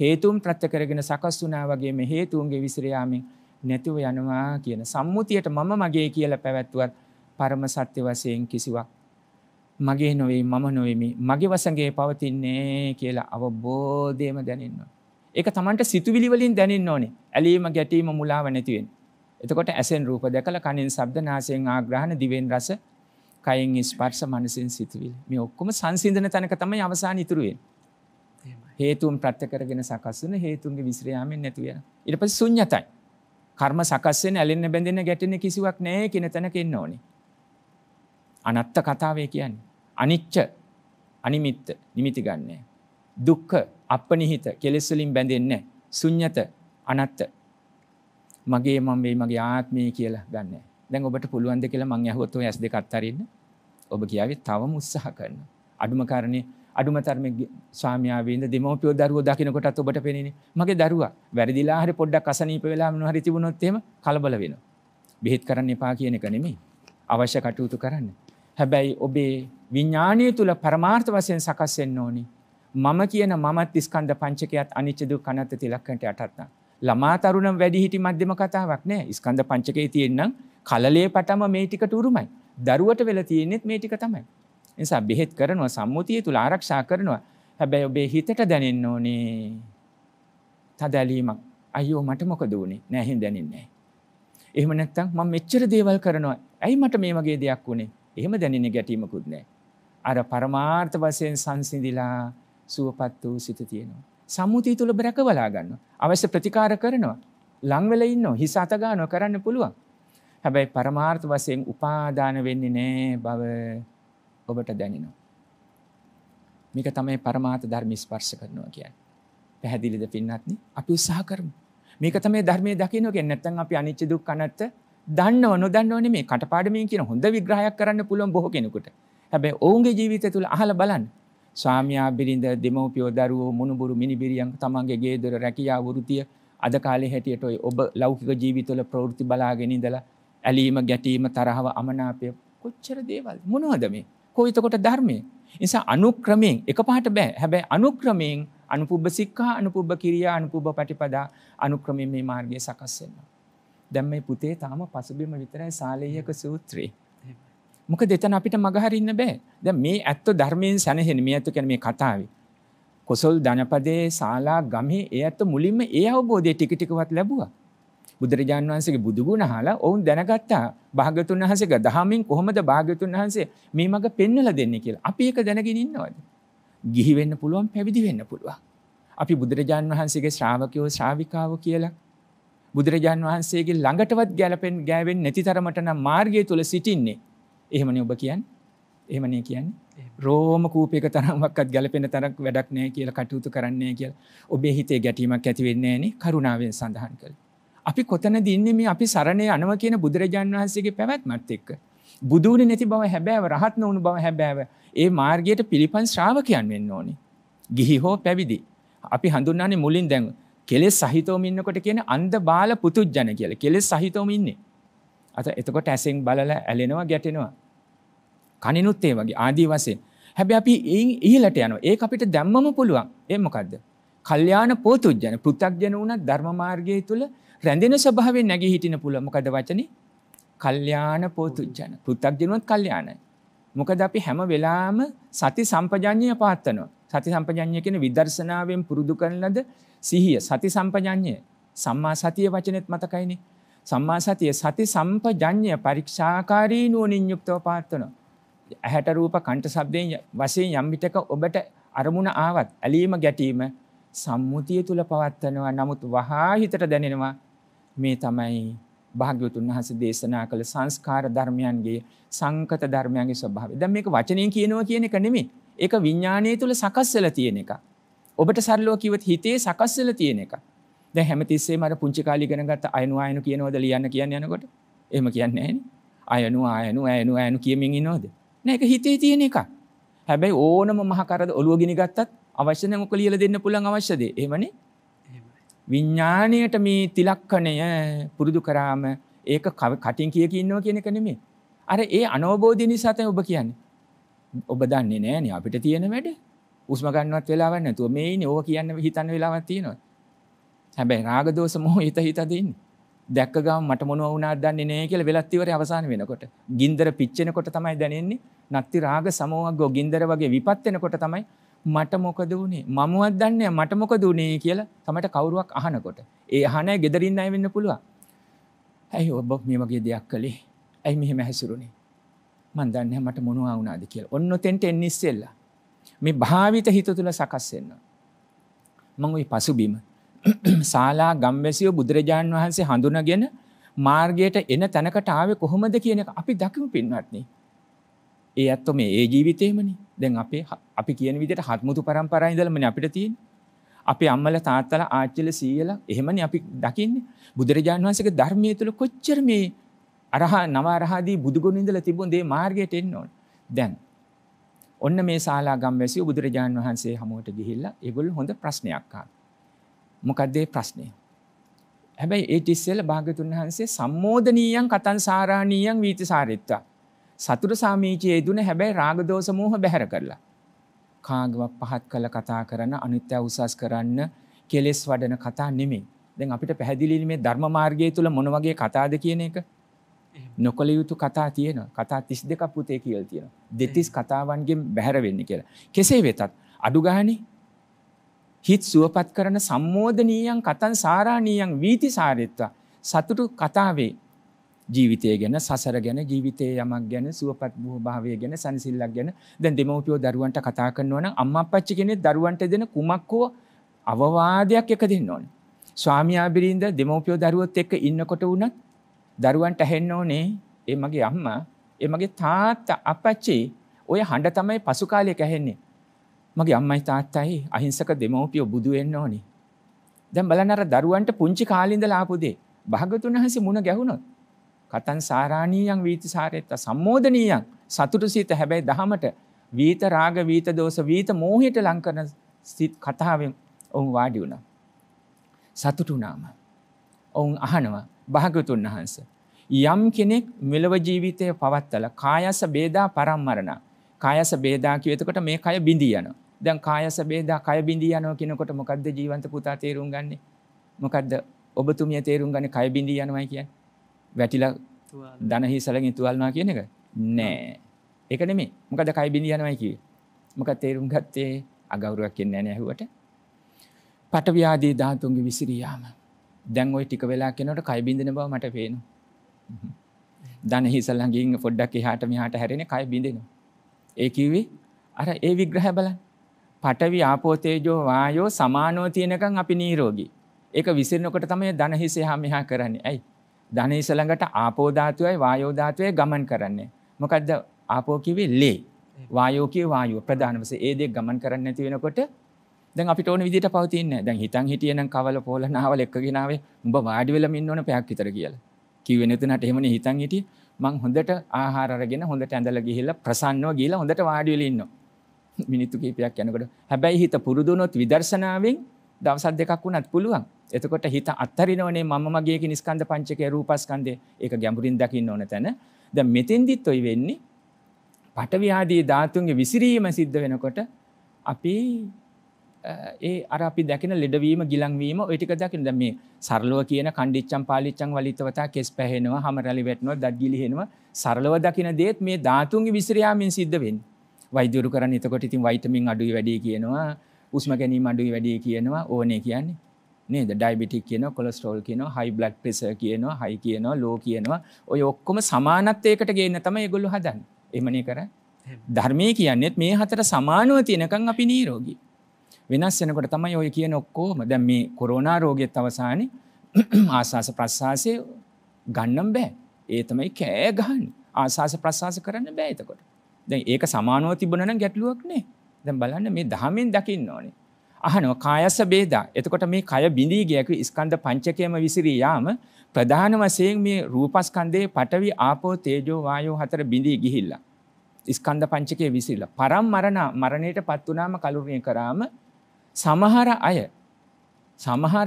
හේතුන් ප්‍රත්‍ය කරගෙන සකස් වුණා වගේ මේ හේතුන්ගේ විසිර යාමෙන් නැතුව යනවා කියන සම්මුතියට මම මගේ කියලා පැවැත්වුවත් පරම සත්‍ය වශයෙන් කිසිවක් මගේ නොවේ, මම නොවේමි, මගේ වසඟේ පවතින්නේ කියලා අවබෝධයම දැනෙන්න ඕනේ. ඒක Tamanට සිතුවිලි වලින් දැනෙන්න ඕනේ. ඇලීම, ගැටීම, මුලාව නැති වෙන්න. එතකොට ඇසෙන් රූප දැකලා, කනෙන් ශබ්ද, නාසයෙන් ආග්‍රහණ, දිවෙන් රස, කයෙන් ස්පර්ශ, මනසෙන් සිතුවිලි. මේ ඔක්කොම සංසිඳන තැනක තමයි අවසාන ඉතුරු වෙන්නේ. හේතුන් ප්‍රත්‍ය කරගෙන සකස් වෙන හේතුන්ගේ විසිර යාමෙන් නැති වෙනවා. ඊට පස්සේ ශුන්‍යතයි. කර්ම සකස් වෙන, ඇලෙන්න, බැඳෙන්න, ගැටෙන්න කිසිවක් නැහැ කියන තැනක ඉන්න ඕනේ. අනත්ත් කතාවේ කියන්නේ අනිච්ච, අනිමිත්ත, නිමිති ගන්නෑ. දුක්ඛ, අපනිහිත, කෙලෙස් වලින් බැඳෙන්නේ. ශුන්‍යත, අනත්ත්. මගේ මම වෙයි, මගේ ආත්මය කියලා ගන්නෑ. දැන් ඔබට පුළුවන් ද කියලා මං අහුවොත් ඔය S2 අත්තරින්න? ඔබ කියාවේ තවම උත්සාහ කරනවා. අඩුම කාරණේ අඩුම තරමේ ස්වාමියා වේඳ දෙමෝපියෝ දරුවෝ දකින්නකොටත් ඔබට පෙනෙන්නේ මගේ දරුවා වැරදිලා හරි පොඩ්ඩක් අසනීප වෙලා මොනවා හරි තිබුණොත් එහෙම කලබල වෙනවා. බෙහෙත් කරන්න එපා කියන එක නෙමෙයි. අවශ්‍ය කටයුතු කරන්න. හැබැයි ඔබේ විඥානීය තුල පරමාර්ථ වශයෙන් සකස් වෙන්න ඕනි. මම කියන මමත් ස්කන්ධ පංචකයත් අනිච්ච දුක්ඛ අනාත්ම තිලක්කන්ට යටත් නම්. ළමා තරුණ වැඩි හිටි මධ්‍යම කතාවක් නෑ. ස්කන්ධ පංචකයේ තියෙනනම් කලලේ පටම මේ ටිකට උරුමයි. දරුවට වෙලා තියෙන්නේත් මේ ටික තමයි. ඒ නිසා බෙහෙත් කරනවා, සම්මුතිය තුල ආරක්ෂා කරනවා. හැබැයි ඔබේ හිතට දැනෙන්න ඕනේ තදැලීමක්. අයියෝ මට මොකද වුනේ? නෑ එහෙම දැනෙන්නේ නෑ. එහෙම නැත්තම් මම මෙච්චර දේවල් කරනවා. ඇයි මට මේ වගේ දෙයක් වුනේ? එහෙම දැනෙන්නේ ගැටීමකුත් නෑ. අර පරමාර්ථ වශයෙන් සංසිඳිලා සුවපත් වූ සිත තියෙනවා. සම්මුතිය තුල බරකවලා ගන්නවා. අවශ්‍ය ප්‍රතිකාර කරනවා. ලං වෙලා ඉන්නවා. හිස අත ගන්නවා කරන්න පුළුවන්. හැබැයි පරමාර්ථ වශයෙන් උපාදාන වෙන්නේ නෑ බව ඔබට දැනෙනවා. මේක තමයි පරමාර්ථ ධර්ම ස්පර්ශ කරනවා කියන්නේ. පැහැදිලිද පින්වත්නි? අපි උත්සාහ කරමු. මේක තමයි ධර්මයේ දකින්න කියන්නේ. නැත්නම් අපි අනිච්ච දුක්ඛ අනාත්ත දන්නව නොදන්නව නෙමෙයි. කටපාඩමින් කියන හොඳ විග්‍රහයක් කරන්න පුළුවන් බොහෝ කෙනෙකුට. හැබැයි ඔවුන්ගේ ජීවිතය තුළ අහලා බලන්න. ස්වාමියා, බිරිඳ, දෙමව්පියෝ, දරුවෝ, මුණුබුරු, මිනිබිරියන්, තමන්ගේ ගේ දොර, රැකියාව, වෘත්තිය අද කාලේ හැටියට ඔබ ලෞකික ජීවිතවල ප්‍රවෘත්ති බලාගෙන ඉඳලා ඇලීම, ගැටීම, තරහව, අමනාපය කොච්චර දේවල් මොනවද මේ? කොයිතකොට ධර්මයේ. නිසා අනුක්‍රමයෙන් එකපාරට බෑ. හැබැයි අනුක්‍රමයෙන් අනුපුබ්බ සික්ඛා, අනුපුබ්බ කිරියා, අනුපුබ්බ පටිපදා අනුක්‍රමයෙන් මේ මාර්ගය සකස් වෙනවා. දැන් මේ පුතේ තාම පසුබිම විතරයි සාලේයක සූත්‍රේ. මොකද එතන අපිට මග හරින්න බෑ. දැන් මේ ඇත්ත ධර්මයෙන් සැනහෙන මේ ඇත්ත කියන්නේ මේ කතාවේ. කොසල් ධනපදේ ශාලා ගමේ ඒ ඇත්ත මුලින්ම ඒ අවබෝධය ටික ටිකවත් ලැබුවා. බුදුරජාණන් වහන්සේගේ බුදු ගුණ අහලා ඔවුන් දැනගත්තා භාග්‍යතුන් වහන්සේගේ දහමින් කොහොමද භාග්‍යතුන් වහන්සේ මේ මඟ පෙන්වලා දෙන්නේ කියලා. අපි ඒක දැනගෙන ඉන්නවද? ගිහි වෙන්න පුළුවන්, පැවිදි වෙන්න පුළුවන්. අපි බුදුරජාණන් වහන්සේගේ ශ්‍රාවකයෝ, ශ්‍රාවිකාවෝ කියලා බුදුරජාණන් වහන්සේගේ ළඟටවත් ගෑවෙන්නේ නැති තරමට නම් මාර්ගය තුල සිටින්නේ. එහෙමනේ ඔබ කියන්නේ? එහෙමනේ කියන්නේ? රෝම කූපයක තරම්වත් ගැලපෙන තරක් වැඩක් නැහැ කියලා කටයුතු කරන්නේ නැහැ කියලා. ඔබේ හිතේ ගැටීමක් ඇති වෙන්නේ නැහනේ කරුණාවෙන් සඳහන් කළා. අපි කොතනද ඉන්නේ මේ අපි සරණේ යනවා කියන බුදුරජාණන් වහන්සේගේ පැවැත්මත් එක්ක. බුදුුනේ නැති බව හැබෑව, රහත් නොවුණු බව හැබෑව. ඒ මාර්ගයට පිළිපන් ශ්‍රාවකයන් වෙන්න ඕනේ. ගිහි හෝ පැවිදි. අපි හඳුන්වන්නේ මුලින් දැන් කෙලෙස් සහිතවම ඉන්නකොට කියන්නේ අන්ධ බාල පුතුජන කියලා. කෙලෙස් සහිතවම ඉන්නේ. එතකොට ඇසෙන් බලලා ඇලෙනවා, ගැටෙනවා. කනිනුත් ඒ වගේ ආදී වශයෙන්. හැබැයි අපි ඉහළට යනවා. ඒක අපිට දැම්මම පුළුවන්. ඒ මොකද්ද? කල්යාණ පෝතුජන, පෘථග්ජන වුණත් ධර්ම මාර්ගයේ තුල රැඳෙන ස්වභාවයෙන් නැගී හිටින්න පුළුවන්. මොකද වචනේ? කල්යාණ පෝතුජන. පෘථග්ජනුවත් කල්යාණයි. මොකද අපි හැම වෙලාවෙම සති සම්පජඤ්ඤය පවත්වනවා. සති සම්පජඤ්ඤය කියන්නේ විදර්ශනාවෙන් පුරුදු කරන ලද සිහිය. සති සම්පජඤ්ඤය. සම්මා සතිය වචනේත් මතකයිනේ. සම්මා සතිය සති සම්පජඤ්ඤය පරීක්ෂාකාරී නුවණින් යුක්තව පවත්වනවා. ඇහැට රූප, කණ්ඨ ශබ්දයෙන් වශයෙන් යම් විටක ඔබට අරමුණ ආවත් ඇලීම, ගැටීම සම්මුතිය තුල පවත්වනවා. නමුත් වහා හිතට දැනෙනවා මේ තමයි භාග්‍යවතුන් වහන්සේ දේශනා කළ සංස්කාර ධර්මයන්ගේ, සංකත ධර්මයන්ගේ ස්වභාවය. දැන් මේක වචනයෙන් කියනවා කියන එක නෙමෙයි. ඒක විඥානයේ තුල සකස් වෙලා තියෙන එකක්. ඔබට සරලව කිව්වොත් හිතේ සකස් වෙලා තියෙන එකක්. දැන් හැමතිස්සෙම අර පුංචි කාලේ ඉගෙන ගත්ත අයනු කියනවද ලියන්න කියන්නේ යනකොට? එහෙම කියන්නේ නැහැ නේ. අයනු කියමින් ඉනවද? නෑ, ඒක හිතේ තියෙන එකක්. හැබැයි ඕනම මහ කරද ඔළුව ගිනි ගත්තත් අවශ්‍ය නම් ඔක ලියලා දෙන්න පුළුවන් අවශ්‍ය දේ. එහෙමනේ. විඥාණයට මේ තිලක්ෂණය පුරුදු කරාම ඒක කටින් ඉන්නවා කියන එක නෙමෙයි. අර ඒ අනවබෝධය නිසා තමයි ඔබ කියන්නේ. ඔබ දන්නේ නෑනේ අපිට තියෙන වැඩ. උස්ම ගන්නවත් වෙලාවක් නැතුව මේ ඉන්නේ. ඕක කියන්න හිතන්න වෙලාවක් තියෙනවා. හැබැයි රාග දෝෂ මොහ හිත දෙන්නේ. දැක්ක ගාම මට මොනවා වුණාද දන්නේ නැහැ කියලා වෙලත් ඉවරේ අවසාන වෙනකොට. ගින්දර පිච්චෙනකොට තමයි දැනෙන්නේ. නත්ති රාග සමෝහග්ගෝ ගින්දර වගේ විපත් වෙනකොට තමයි මට මොකද වුනේ? මමවත් දන්නේ මට මොකද වුනේ කියලා තමයි කවුරුවක් අහනකොට. ඒ අහන අය ගෙදරින් අය වෙන්න පුළුවන්. ඇයි ඔබ මේ වගේ දෙයක් කළේ? ඇයි මෙහෙම හැසිරුනේ? මන් දන්නේ මට මොනවා වුණාද කියලා. ඔන්න ඔතෙන්ට එන්න ඉස්සෙල්ලා මේ භාවිත හිත තුල සකස් වෙනවා. මම ওই පසුබිම ශාලා ගම්වැසියෝ බුදුරජාන් වහන්සේ හඳුනගෙන මාර්ගයට එන තැනකට ආවේ කොහොමද කියන එක අපි දකිමු පින්වත්නි. ඒ ඇත්තෝ මේ ඒ ජීවිතේමනේ. දැන් අපි කියන විදිහට හත්මුතු පරම්පරාවේ ඉඳලාමනේ අපිට තියෙන්නේ. අපේ අම්මලා තාත්තලා ආච්චිලා සීයලා එහෙමනේ අපි දකින්නේ. බුදුරජාන් වහන්සේගේ ධර්මයේ තුල කොච්චර මේ නව අරහදී බුදුගුණ ඉඳලා තිබුණ දේ මාර්ගයට එන්න ඕන. දැන් ඔන්න මේ ශාලා ගම්වැසියෝ බුදුරජාන් වහන්සේ හමුවට ගිහිල්ලා ඒගොල්ලෝ හොඳ ප්‍රශ්නයක් අහනවා. මොකක්ද ඒ ප්‍රශ්නේ? හැබැයි ඒ තිස්සෙල භාග්‍යතුන් වහන්සේ සම්මෝදනීයං කතං සාරාණීයං වීතිසාරිත්වා. සතුට සාමීචයේ දුන හැබැයි රාග දෝෂ මෝහ බැහැර කරලා. කාගවත් පහත් කළ කතා කරන අනිත්‍ය උසස් කරන්න කෙලෙස් වඩන කතා නෙමෙයි. දැන් අපිට පැහැදිලි මේ ධර්ම මාර්ගය තුල මොන වගේ කතාද කියන එක. නොකල යුතු කතා තියෙනවා. කතා 32ක් පුතේ කියලා තියෙනවා. දෙතිස් කතාවන්ගෙන් බැහැර වෙන්නේ කියලා. කෙසේ වෙතත් අඩු ගානේ හිත සුවපත් කරන සම්මෝදනීයං කතං සාරාණීයං වීතිසාරිත්වා. සතුටු කතාවේ ජීවිතය ගැන, සසර ගැන, ජීවිතයේ යමක් ගැන, සුවපත් භාවය ගැන, සනසිල්ලක් ගැන. දැන් දෙමව්පියෝ දරුවන්ට කතා කරනවා නම් අම්මා අප්පච්චි කෙනෙක් දරුවන්ට දෙන කුමක් හෝ අවවාදයක් එක දෙන්න ඕනේ. ස්වාමියා බිරිඳ දෙමව්පියෝ දරුවොත් එක්ක ඉන්නකොට වුණත් දරුවන්ට ඇහෙන්න ඕනේ ඒ මගේ අම්මා, ඒ මගේ තාත්තා, අප්පච්චි ඔය හඬ තමයි පසු කාලයක ඇහෙන්නේ. මගේ අම්මයි තාත්තයි අහිංසක දෙමව්පියෝ බුදු වෙන්න ඕනේ. දැන් බලන්න අර දරුවන්ට පුංචි කාලේ ඉඳලා ආපු දේ භාගතුන් වහන්සේ මුණ ගැහුණොත් කතං සාරාණීයං වීතිසාරෙත්ත සම්මෝදනීයං සතුටු සිත හැබැයි දහමට වීත රාග වීත දෝෂ වීත මෝහයට ලං කරන කතාවෙන් ඔවුන් වාඩි වුණා. සතුටු නාම ඔවුන් අහනවා භාගතුන් වහන්සේ යම් කෙනෙක් මෙලව ජීවිතය පවත්තලා කායස බේදා පරම්මරණ කායස බේදා කියනකොට මේ කය බිඳී යනවා. දැන් කායස බේදා කය බිඳී යනවා කියනකොට මොකද්ද ජීවන්ත පුතා තේරුම් ගන්නෙ? මොකද්ද ඔබතුමිය තේරුම් ගන්නේ කය බිඳී යනවායි කියන්නේ? වැටිලා දන හිසලකින් තුවල්නවා කියන එක? නෑ. ඒක නෙමෙයි. මොකද්ද කය බිඳී යනවායි කියේ? මොකක්ද තේරුම් ගත්තේ? අගෞරවයක් කියන්නේ නැහැ ඇහුවට. පඨවි ආදී ධාතුන්ගේ විසිරී යාම. දැන් ওই ටික වෙලා කියනකොට කය බිඳින බව මට පේනවා. දන හිසලකින් පොඩ්ඩක් එහාට මෙහාට හැරෙන්නේ කය බිඳිනවා. ඒ කිව්වේ අර ඒ විග්‍රහය බලන්න. පඨවි ආපෝ තේජෝ වායෝ සමානෝ තියෙනකන් අපි නිරෝගී. ඒක විසිරෙනකොට තමයි ධන හිස එහා මෙහා කරන්නේ. ඇයි? ධන හිස ළඟට ආපෝ ධාතුවයි වායෝ ධාතුවයි ගමන් කරන්නේ. මොකද්ද ආපෝ කිව්වේ ලේ. වායෝ කිව්වේ වායුව ප්‍රධාන වශයෙන් ඒ දෙක ගමන් කරන්නේ නැති වෙනකොට දැන් අපිට ඕන විදිහට පවතින්නේ නැහැ. දැන් හිතන් හිටියනම් කවල පොල නාවල එක්කගෙන ආවේ උඹ වාඩි වෙලම ඉන්න ඕන පැයක් විතර කියලා. කිව්වේ නැතුණට එහෙමනේ හිතන් හිටියේ. මං හොඳට ආහාර අරගෙන හොඳට ඇඳලා ගිහිල්ලා ප්‍රසන්නව ගිහිල්ලා හොඳට වාඩි වෙලා ඉන්නවා. මිනිත්තු කිහිපයක් යනකොට හැබැයි හිත පුරුදු වුණොත් විදර්ශනාවෙන් දවස් දෙකක් වුණත් පුළුවන්. එතකොට හිත අත්තරිනවනේ මම මගේ කියන ස්කන්ධ පංචකය රූපස්කන්ධය. ඒක ගැඹුරින් දකින්න ඕන තැන. දැන් මෙතෙන්දිත් ඔය වෙන්නේ පඨවි ආදී ධාතුන්ගේ විසිරීම සිද්ධ වෙනකොට අපි ඒ අර අපි දැකින ලෙඩවීම ගිලන්වීම ওই ටික දකින්න. දැන් මේ සරලව කියන කණ්ඩිච්චම් පාලිච්චම් වලිතවතා කෙස් පැහෙනවා, හැම රැලි වැටෙනවා, දත් ගිලිහෙනවා. සරලව දකින දේත් මේ ධාතුන්ගේ විසිරියාමෙන් සිද්ධ වෙන්නේ. වෛද්‍යවරු කරන්නේ එතකොට ඉතින් වයිටමින් අඩුයි වැඩි කියනවා, උස්ම ගැනීම අඩුයි වැඩි කියනවා, ඕනේ කියන්නේ. නේද? ඩයබටික් කියනවා, කොලෙස්ටරෝල් කියනවා, හයි බ්ලඩ් ප්‍රෙෂර් කියනවා, හයි කියනවා, ලෝ කියනවා. ඔය ඔක්කොම සමානත්වයකට ගේන්න තමයි ඒගොල්ලෝ හදන්නේ. එහෙමනේ කරන්නේ. ධර්මයේ කියන්නේත් මේ හතර සමානව තියෙනකන් අපි නිරෝගී. වෙනස් වෙනකොට තමයි ඔය කියන ඔක්කොම දැන් මේ කොරෝනා රෝගයේත් අවසානයේ ආස්වාස ප්‍රස්වාසයේ ගන්නම් බෑ. ඒ තමයි කෑ ගහන්නේ. ආස්වාස ප්‍රස්වාස කරන්න බෑ එතකොට. දැන් ඒක සමානව තිබුණා නම් ගැටලුවක් නෑ. දැන් බලන්න මේ ධහමෙන් දකින්න ඕනේ. අහනවා කායස බේදා. එතකොට මේ කය බිඳී ගිය ස්කන්ධ පංචකයම විසිරී යාම ප්‍රධාන වශයෙන් මේ රූපස්කන්ධයේ පඨවි ආපෝ තේජෝ වායෝ හතර බිඳී ගිහිල්ලා. ස්කන්ධ පංචකයේ විසිරලා. පරම් මරණයටපත් වුණාම කලුරිය කරාම සමහර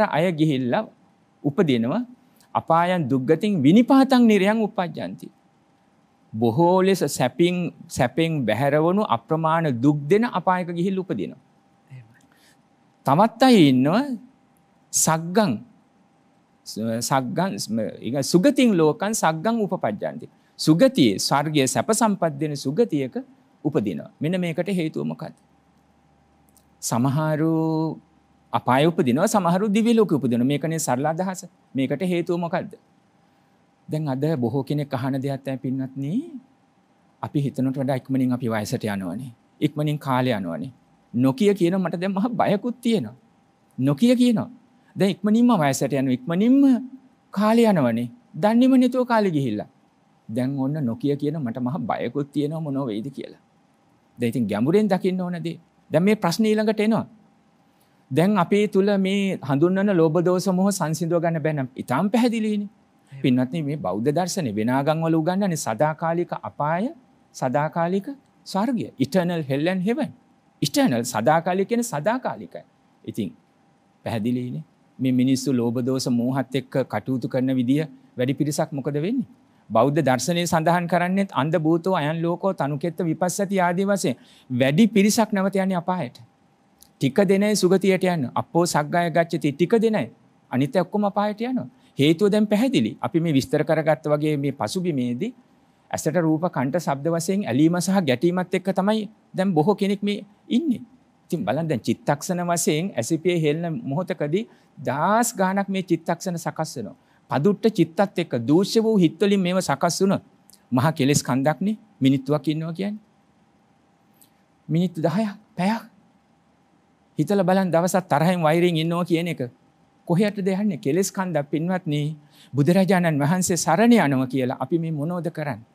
අය ගිහිල්ලා උපදිනවා අපායන් දුක්ගතින් විනිපාතං නිරයන් උපජ්ජಂತಿ. බොහෝ ලෙස සැපෙන් බැහැරවණු අප්‍රමාණ දුක් දෙන අපායක ගිහිල්ලා උපදිනවා. තවත් අය ඉන්නවා සුගතින් ලෝකං සග්ගං උපපජ්ජಂತಿ. සුගතියේ ස්වර්ගයේ සැප සම්පත් දෙන සුගතියක උපදිනවා. මෙන්න මේකට හේතුව මොකක්ද? සමහරු අපාය උපදිනවා, සමහරු දිව්‍ය ලෝකෙ උපදිනවා. මේකනේ සරල අදහස. මේකට හේතුව මොකද්ද? දැන් අද බොහෝ කෙනෙක් අහන දෙයක් තමයි පින්වත්නි, අපි හිතනට වඩා ඉක්මනින් අපි වයසට යනවනේ. ඉක්මනින් කාලය යනවනේ. නොකිය කියන මට දැන් මහ බයකුත් තියෙනවා. නොකිය කියනවා. දැන් ඉක්මනින්ම වයසට යනවා, ඉක්මනින්ම කාලය යනවනේ. දන්නේම නැතුව කාලෙ ගිහිල්ලා. දැන් ඔන්න නොකිය කියන මට මහ බයකුත් තියෙනවා මොනව වෙයිද කියලා. දැන් ඉතින් ගැඹුරෙන් දකින්න ඕන දේ. දැන් මේ ප්‍රශ්නේ ඊළඟට එනවා. දැන් අපේ තුල මේ හඳුන්වන ලෝභ දෝෂ මොහ සංසිඳව ගන්න බෑ නම් ඊටාම් පැහැදිලිනේ. පින්වත්නි මේ බෞද්ධ දර්ශනේ වෙනාගම් වල උගන්වන්නේ සදාකාලික අපාය, සදාකාලික ස්වර්ගය. eternal hell and heaven. eternal සදාකාලික කියන්නේ සදාකාලිකයි. ඉතින් පැහැදිලිනේ. මේ මිනිස්සු ලෝභ දෝෂ මෝහත් එක්ක කටයුතු කරන විදිය වැඩි පිරිසක් මොකද වෙන්නේ? බෞද්ධ දර්ශනයේ සඳහන් කරන්නේ අන්ධ භූතෝ අයන් ලෝකෝ තනුකෙත්ත විපස්සති ආදී වශයෙන් වැඩි පිරිසක් නැවත යන්නේ අපායට. ටික දෙනයි සුගතියට යනවා. අපෝ සග්ගාය ගච්ඡති ටික දෙනයි. අනිත් ඔක්කොම අපායට යනවා. හේතුව දැන් පැහැදිලි. අපි මේ විස්තර කරගත්ත වගේ මේ පසුබිමේදී ඇසට රූප කණ්ඨ ශබ්ද වශයෙන් ඇලීම සහ ගැටීමත් එක්ක තමයි දැන් බොහෝ කෙනෙක් මේ ඉන්නේ. ඉතින් බලන්න දැන් චිත්තක්ෂණ වශයෙන් ඇසිපියේ හෙල්න මොහොතකදී දහස් ගාණක් මේ චිත්තක්ෂණ සකස් වෙනවා. පදුට්ට චිත්තත් එක්ක දූෂ්‍ය වූ හිත් වලින් මේව සකස් වුණොත් මහා කෙලෙස් කන්දක්නේ මිනිත්තුවක් ඉන්නවා කියන්නේ. මිනිත්තු 10ක් පැයක් හිතලා බලන්න දවසක් තරහෙන් වෛරයෙන් ඉන්නවා කියන එක කොහේටද යන්නේ? කෙලෙස් කන්දක් පින්වත්නි. බුදුරජාණන් වහන්සේ සරණ යනවා කියලා අපි මේ මොනවද කරන්නේ?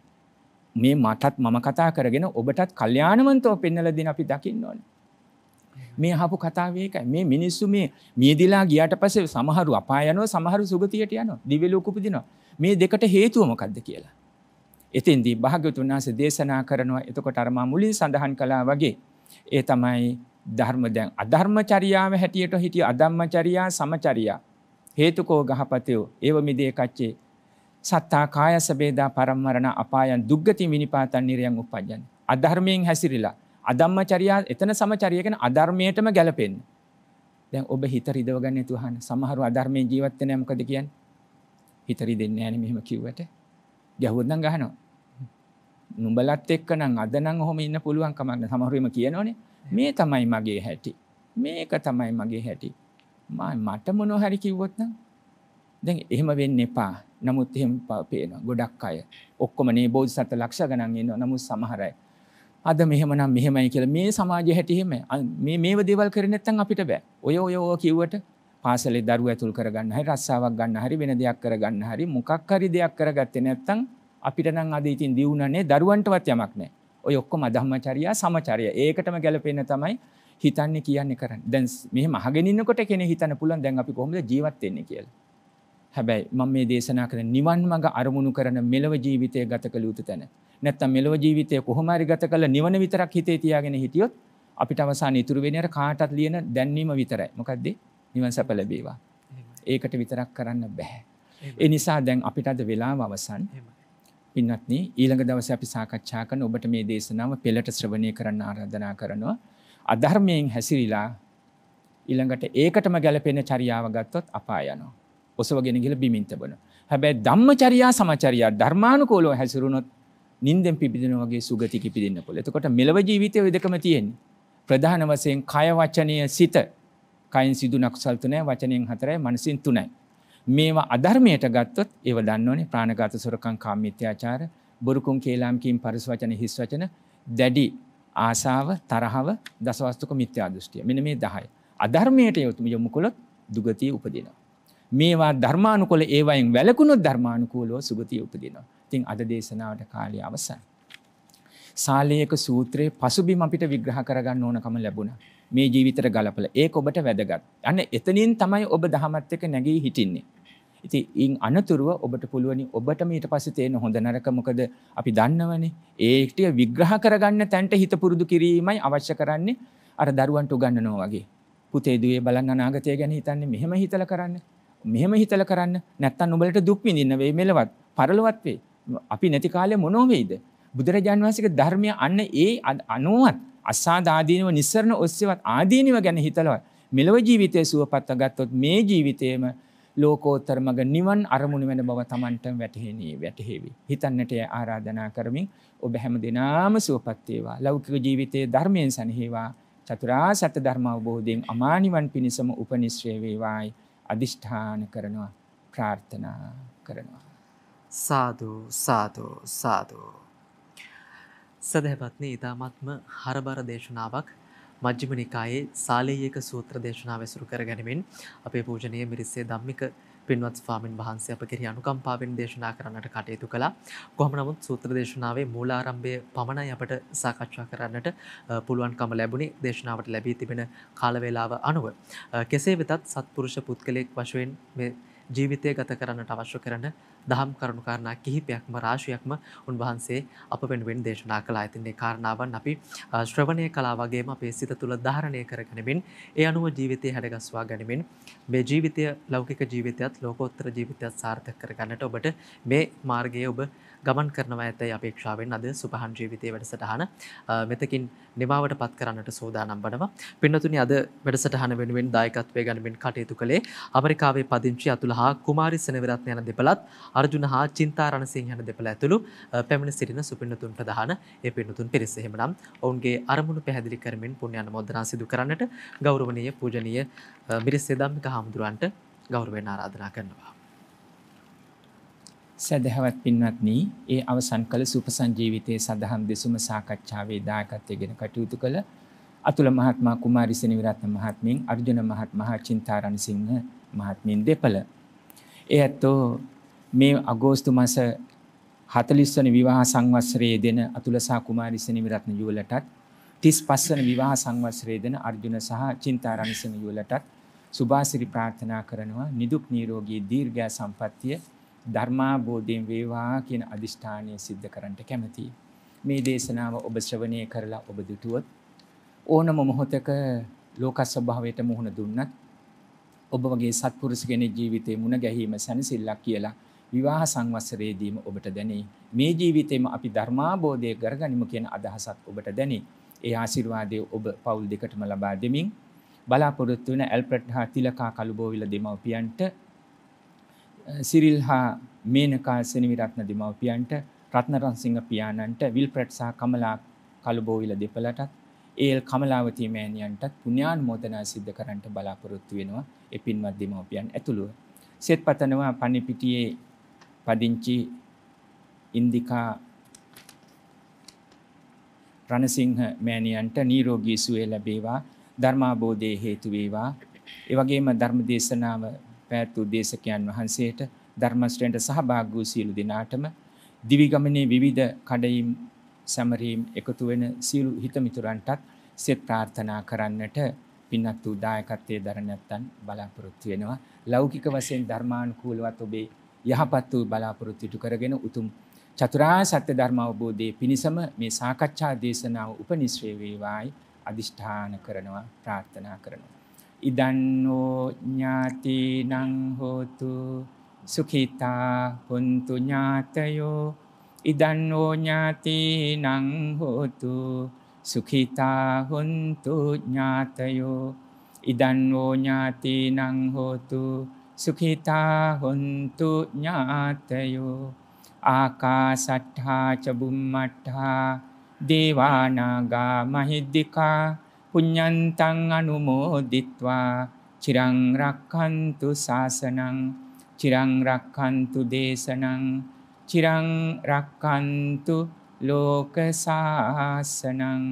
මේ මටත් මම කතා කරගෙන ඔබටත් කල්යාණවන්තව පෙන්වලා දෙන අපි දකින්න ඕනේ. මේ අහපු කතාව ඒකයි. මේ මිනිස්සු මේ මියදිලා ගියාට පස්සේ සමහරු අපාය යනවා, සමහරු සුගතියට යනවා, දිව්‍ය ලෝක උපදිනවා. මේ දෙකට හේතුව මොකද්ද කියලා. එතෙන්දී භාග්‍යවතුන් වහන්සේ දේශනා කරනවා. එතකොට අර මා මුලින් සඳහන් කළා වගේ ඒ තමයි ධර්ම. දැන් අධර්මචර්යාව හැටියට හිටිය අධම්මචර්යා සමචර්යා හේතුකෝ ගහපතයෝ ඒව මිදේ කච්චේ සත්තා කායස බේදා පරම්මරණ අපායන් දුක්ගති විනිපාතන් නිරයන් උපජ්ජන්. අධර්මයෙන් හැසිරිලා අධම්මචර්යා එතන සමචර්ය කියන අධර්මයටම ගැලපෙන්නේ. දැන් ඔබ හිත රිදව ගන්න නැතුව අහන්න. සමහරව අධර්මයෙන් ජීවත් වෙන අය මොකද කියන්නේ? හිත රිදෙන්නේ නැහැ නේ මෙහෙම කිව්වට. ගැහුවොත් නම් ගහනවා. නුඹලත් එක්ක නම් අද නම් ඔහොම ඉන්න පුළුවන් කමක් නැහැ. සමහරව එම කියනෝනේ. මේ තමයි මගේ හැටි. මේක තමයි මගේ හැටි. මට මොනවා හරි කිව්වොත් නම් දැන් එහෙම වෙන්න එපා. නමුත් එහෙම පේනවා ගොඩක් අය. ඔක්කොම නේ බෝධිසත්ව ලක්ෂ ගණන් ඉන්නවා. නමුත් සමහර අය අද මෙහෙමනම් මෙහෙමයි කියලා මේ සමාජයේ හැටි එහෙම මේව දේවල් කරේ නැත්නම් අපිට බෑ. ඔය කිව්වට පාසලේ දරුවෝ ඇතුල් කරගන්න හරි රස්සාවක් ගන්න හරි වෙන දෙයක් කරගන්න හරි මොකක් හරි දෙයක් කරගත්තේ නැත්නම් අපිට නම් අද ඉතින් දියුණනේ දරුවන්ටවත් යමක් නැහැ. ඔය ඔක්කොම ධම්මචර්යා සමචර්යා ඒකටම ගැලපෙන්න තමයි හිතන්නේ කියන්නේ කරන්නේ. දැන් මෙහෙම අහගෙන ඉන්නකොට කෙනෙක් හිතන්න පුළුවන් දැන් අපි කොහොමද ජීවත් වෙන්නේ කියලා. හැබැයි මම මේ දේශනා කරන නිවන් මඟ අරමුණු කරන මෙලව ජීවිතය ගත කළ යුතු තැන. නැත්තම් මෙලව ජීවිතය කොහොම හරි ගත කළ නිවන විතරක් හිතේ තියාගෙන හිටියොත් අපිට අවසානයේ ඉතුරු වෙන්නේ අර කාටත් ලියන දැන්වීම විතරයි. මොකද්ද? නිවන් සැප ලැබේවා. ඒකට විතරක් කරන්න බෑ. ඒ නිසා දැන් අපිට අද වෙලාව අවසන්. පින්වත්නි ඊළඟ දවසේ අපි සාකච්ඡා කරන ඔබට මේ දේශනාව පෙළට ශ්‍රවණය කරන්න ආරාධනා කරනවා. අධර්මයෙන් හැසිරීලා ඊළඟට ඒකටම ගැලපෙන චර්යාව ගත්තොත් අපාය යනවා. ඔසවගෙන ගිහලා බිමින් තබනවා. හැබැයි ධම්මචර්යා සමචර්යා ධර්මානුකූලව හැසිරුණොත් නින්දෙන් පිපිදෙනා වගේ සුගති කිපිදෙන්න පුළුවන්. එතකොට මෙලව ජීවිතයේ ඔය දෙකම තියෙන්නේ. ප්‍රධාන වශයෙන් කය වචනීය සිත. කයින් සිදු නක්සල් 3යි වචනයෙන් 4යි මනසින් 3යි. මේවා අධර්මයට ගත්තොත් ඒව දන්නෝනේ ප්‍රාණඝාත සොරකම් කාමීත්‍යාචාර බොරුකුම් කේලාම් කීම් පරිස වචන හිස් වචන දැඩි ආසාව තරහව දසවස්තුක මිත්‍යා දෘෂ්ටිය. මෙන්න මේ 10යි. අධර්මයට යොමු කළොත් දුගතිය උපදිනවා. මේවා ධර්මානුකූල ඒවයින් වැළකුණොත් ධර්මානුකූලව සුගතිය උපදිනවා. ඉතින් අද දේශනාවට කාලය අවසන්. සාලේයක සූත්‍රයේ පසුබිම අපිට විග්‍රහ කරගන්න ඕනකම ලැබුණා. මේ ජීවිතයට ගලපලා. ඒක ඔබට වැදගත්. අන්න එතනින් තමයි ඔබ දහමත් එක්ක නැගී හිටින්නේ. ඉතින් ඉන් අනතුරුව ඔබට පුළුවනි ඔබටම ඊට පස්සේ තේන හොඳ නරක මොකද අපි දන්නවනේ. ඒ ටික විග්‍රහ කරගන්න තැනට හිත පුරුදු කිරීමයි අවශ්‍ය කරන්නේ අර දරුවන්ට උගන්වනවා වගේ. පුතේ දුවේ බලන්න අනාගතය ගැන හිතන්නේ මෙහෙම හිතලා කරන්න. මෙහෙම හිතලා කරන්න. නැත්තම් ඔබලට දුක් විඳින්න වෙයි මෙලවත් පරලොවත් වෙයි. අපි නැති කාලේ මොනෝ වෙයිද? බුදුරජාන් වහන්සේගේ ධර්මය අන්න ඒ අනුවත් අසාද ආදීනව නිස්සරණ ඔස්සේවත් ආදීනව ගැන හිතලවත් මෙලව ජීවිතයේ සුවපත්ව ගත්තොත් මේ ජීවිතේම ලෝකෝත්තර මග නිවන් අරමුණු වෙන බව Tamanට වැටහෙවි. හිතන්නට ආරාධනා කරමින් ඔබ හැම දිනාම සුවපත් වේවා. ලෞකික ජීවිතයේ ධර්මයෙන් සැනසේවා. චතුරාර්ය සත්‍ය ධර්ම අවබෝධයෙන් අමා නිවන් පිණසම උපනිශ්‍රේ වේවායි අදිෂ්ඨාන කරනවා ප්‍රාර්ථනා කරනවා. සාදු සාදු සාදු. සදහවත්නි ඊ타මත්ම හරබර දේශනාවක් මජ්ක්‍ධිම නිකායේ සාලේයක සූත්‍ර දේශනාව ඇසුරු කරගැනීමෙන් අපේ පූජනීය මිරිස්සේ ධම්මික පින්වත් ස්වාමින් වහන්සේ අප කෙරෙහි අනුකම්පාවෙන් දේශනා කරන්නට කටයුතු කළා. කොහොම නමුත් සූත්‍ර දේශනාවේ මූලාරම්භය පමණයි අපට සාකච්ඡා කරන්නට පුළුවන්කම ලැබුණේ දේශනාවට ලැබී තිබෙන කාල වේලාව අනුව. කෙසේ වෙතත් සත්පුරුෂ පුද්ගලයෙක් වශයෙන් මේ ජීවිතය ගත කරන්නට අවශ්‍ය කරන දහම් කරුණු කාරණා කිහිපයක්ම රාශියක්ම උන්වහන්සේ අප වෙනුවෙන් දේශනා කළා. ඉතින් මේ කාරණාවන් අපි ශ්‍රවණය කළා වගේම අපේ සිත තුළ ධාරණය කරගැනීමෙන් ඒ අනුව ජීවිතය හැඩගස්වා ගැනීමෙන් මේ ජීවිතය ලෞකික ජීවිතයත් ලෝකෝත්තර ජීවිතයත් සාර්ථක කරගන්නට ඔබට මේ මාර්ගයේ ඔබ ගමන් කරනවා ඇතයි අපේක්ෂාවෙන් අද සුපහන් ජීවිතයේ වැඩසටහන මෙතකින් නිමාවට පත් කරන්නට සූදානම් වනවා. පින්නතුනි අද වැඩසටහන වෙනුවෙන් දායකත්වයේ ගනිමින් කටයුතු කළේ ඇමරිකාවේ පදිංචි අතුල හා කුමාරි සෙනවිරත්න යන දෙපළත් අර්ජුන හා චින්තා රණසිංහ යන දෙපළ ඇතුළු පැමිණ සිටින සුපින්නතුන් ප්‍රධාන ඒ පින්නතුන් පිරිස. එහෙමනම් ඔවුන්ගේ අරමුණු පැහැදිලි කරමින් පුණ්‍ය අනුමෝදනා සිදු කරන්නට ගෞරවනීය පූජනීය මිරිස්සේ ධම්මික හාමුදුරුවන්ට ගෞරවයෙන් ආරාධනා කරනවා. සදහවත් පින්වත්නි, ඒ අවසන් කළ සුපසංජීවිතයේ සදහම් දෙසුම සාකච්ඡාවේ දායකත්වයෙන් කටයුතු කළ අතුල මහත්මයා, කුමාරි සෙනවිරත්න මහත්මිය, අර්ජුන මහත්මයා, චින්තා රණසිංහ මහත්මියන් දෙපළ. ඒ ඇත්තෝ මේ අගෝස්තු මාස 40 වන විවාහ සංවත්සරයේ දෙන අතුල සහ කුමාරි සෙනවිරත්න යුවලටත් 35 වන විවාහ සංවත්සරයේ දෙන අර්ජුන සහ චින්තා රණසිංහ යුවලටත් සුභාසිරි ප්‍රාර්ථනා කරනවා. නිදුක් නිරෝගී දීර්ඝ සම්පන්නිය ධර්මාබෝධයෙන් වේවා කියන අදිෂ්ඨානය සිද්ධ කරන්නට කැමැතියි. මේ දේශනාව ඔබ ශ්‍රවණය කරලා ඔබ දුටුවොත් ඕනම මොහොතක ලෝක ස්වභාවයට මුහුණ දුන්නත් ඔබ වගේ සත්පුරුෂ කෙනෙක් ජීවිතේ මුණ ගැහිම සැනසෙල්ලක් කියලා විවාහ සංවත්සරයේදීම ඔබට දැනේ. මේ ජීවිතේම අපි ධර්මාබෝධය කරගනිමු කියන අදහසක් ඔබට දැනේ. ඒ ආශිර්වාදය ඔබ පවුල් දෙකටම ලබා දෙමින් බලාපොරොත්තු වෙන ඇල්ෆ්‍රඩ් හා තිලකා කළුබෝවිල දෙමව්පියන්ට, සිරිල් හා මේනකා සෙනවිරත්න දෙමව්පියන්ට, රත්නරන්සිංහ පියාණන්ට, විල්ෆ්‍රඩ් සහ කමලා කළුබෝවිල දෙපළටත්, ඒල් කමලාවතී මෑණියන්ටත් පුණ්‍යානුමෝදනා සිද්ධ කරන්නට බලාපොරොත්තු වෙනවා. ඒ පින්වත් දෙමව්පියන් ඇතුළුව සෙත් පතනවා පන්නිපිටියේ පදිංචි ඉන්දිකා රණසිංහ මෑණියන්ට නිරෝගී සුවය ලැබේවා, ධර්මාබෝධයේ හේතු වේවා. ඒ වගේම ධර්ම දේශනාව පැවැත්වූ දේශකයන් වහන්සේට, ධර්ම ශ්‍රේණියට සහභාගී වූ සියලු දෙනාටම, දිවි ගමනේ විවිධ කඩයිම් සමරීම් එකතු වෙන සියලු හිතමිතුරන්ටත් සෙත් ප්‍රාර්ථනා කරන්නට පින්වත් වූ දායකත්වයේ දරණයන් බලාපොරොත්තු වෙනවා. ලෞකික වශයෙන් ධර්මානුකූලවත් ඔබේ යහපත් වූ බලාපොරොත්තු ඉටු කරගෙන උතුම් චතුරාර්ය සත්‍ය ධර්ම අවබෝධයේ පිණසම මේ සාකච්ඡා දේශනාව උපනිශ්‍රේ වේවායි අදිෂ්ඨාන කරනවා, ප්‍රාර්ථනා කරනවා. ඉදන්නෝ ඥාතිනං හෝතු සුඛිතා හොන්තු ඥාතයෝ. ඉදන්නෝ ඥාතිනං හෝතු සුඛිතා හොන්තු ඥාතයෝ. ඉදන්නෝ ඥාතිනං හෝතු සුඛිතා හොන්තු ඥාතයෝ. ආකාසට්ඨා ච බුම්මට්ඨා දේවානාගා මහිද්దికා පුඤ්ඤන්තං අනුමෝදිත්වා චිරං රක්ඛන්තු ශාසනං චිරං රක්ඛන්තු දේශනං චිරං රක්ඛන්තු ලෝක ශාසනං.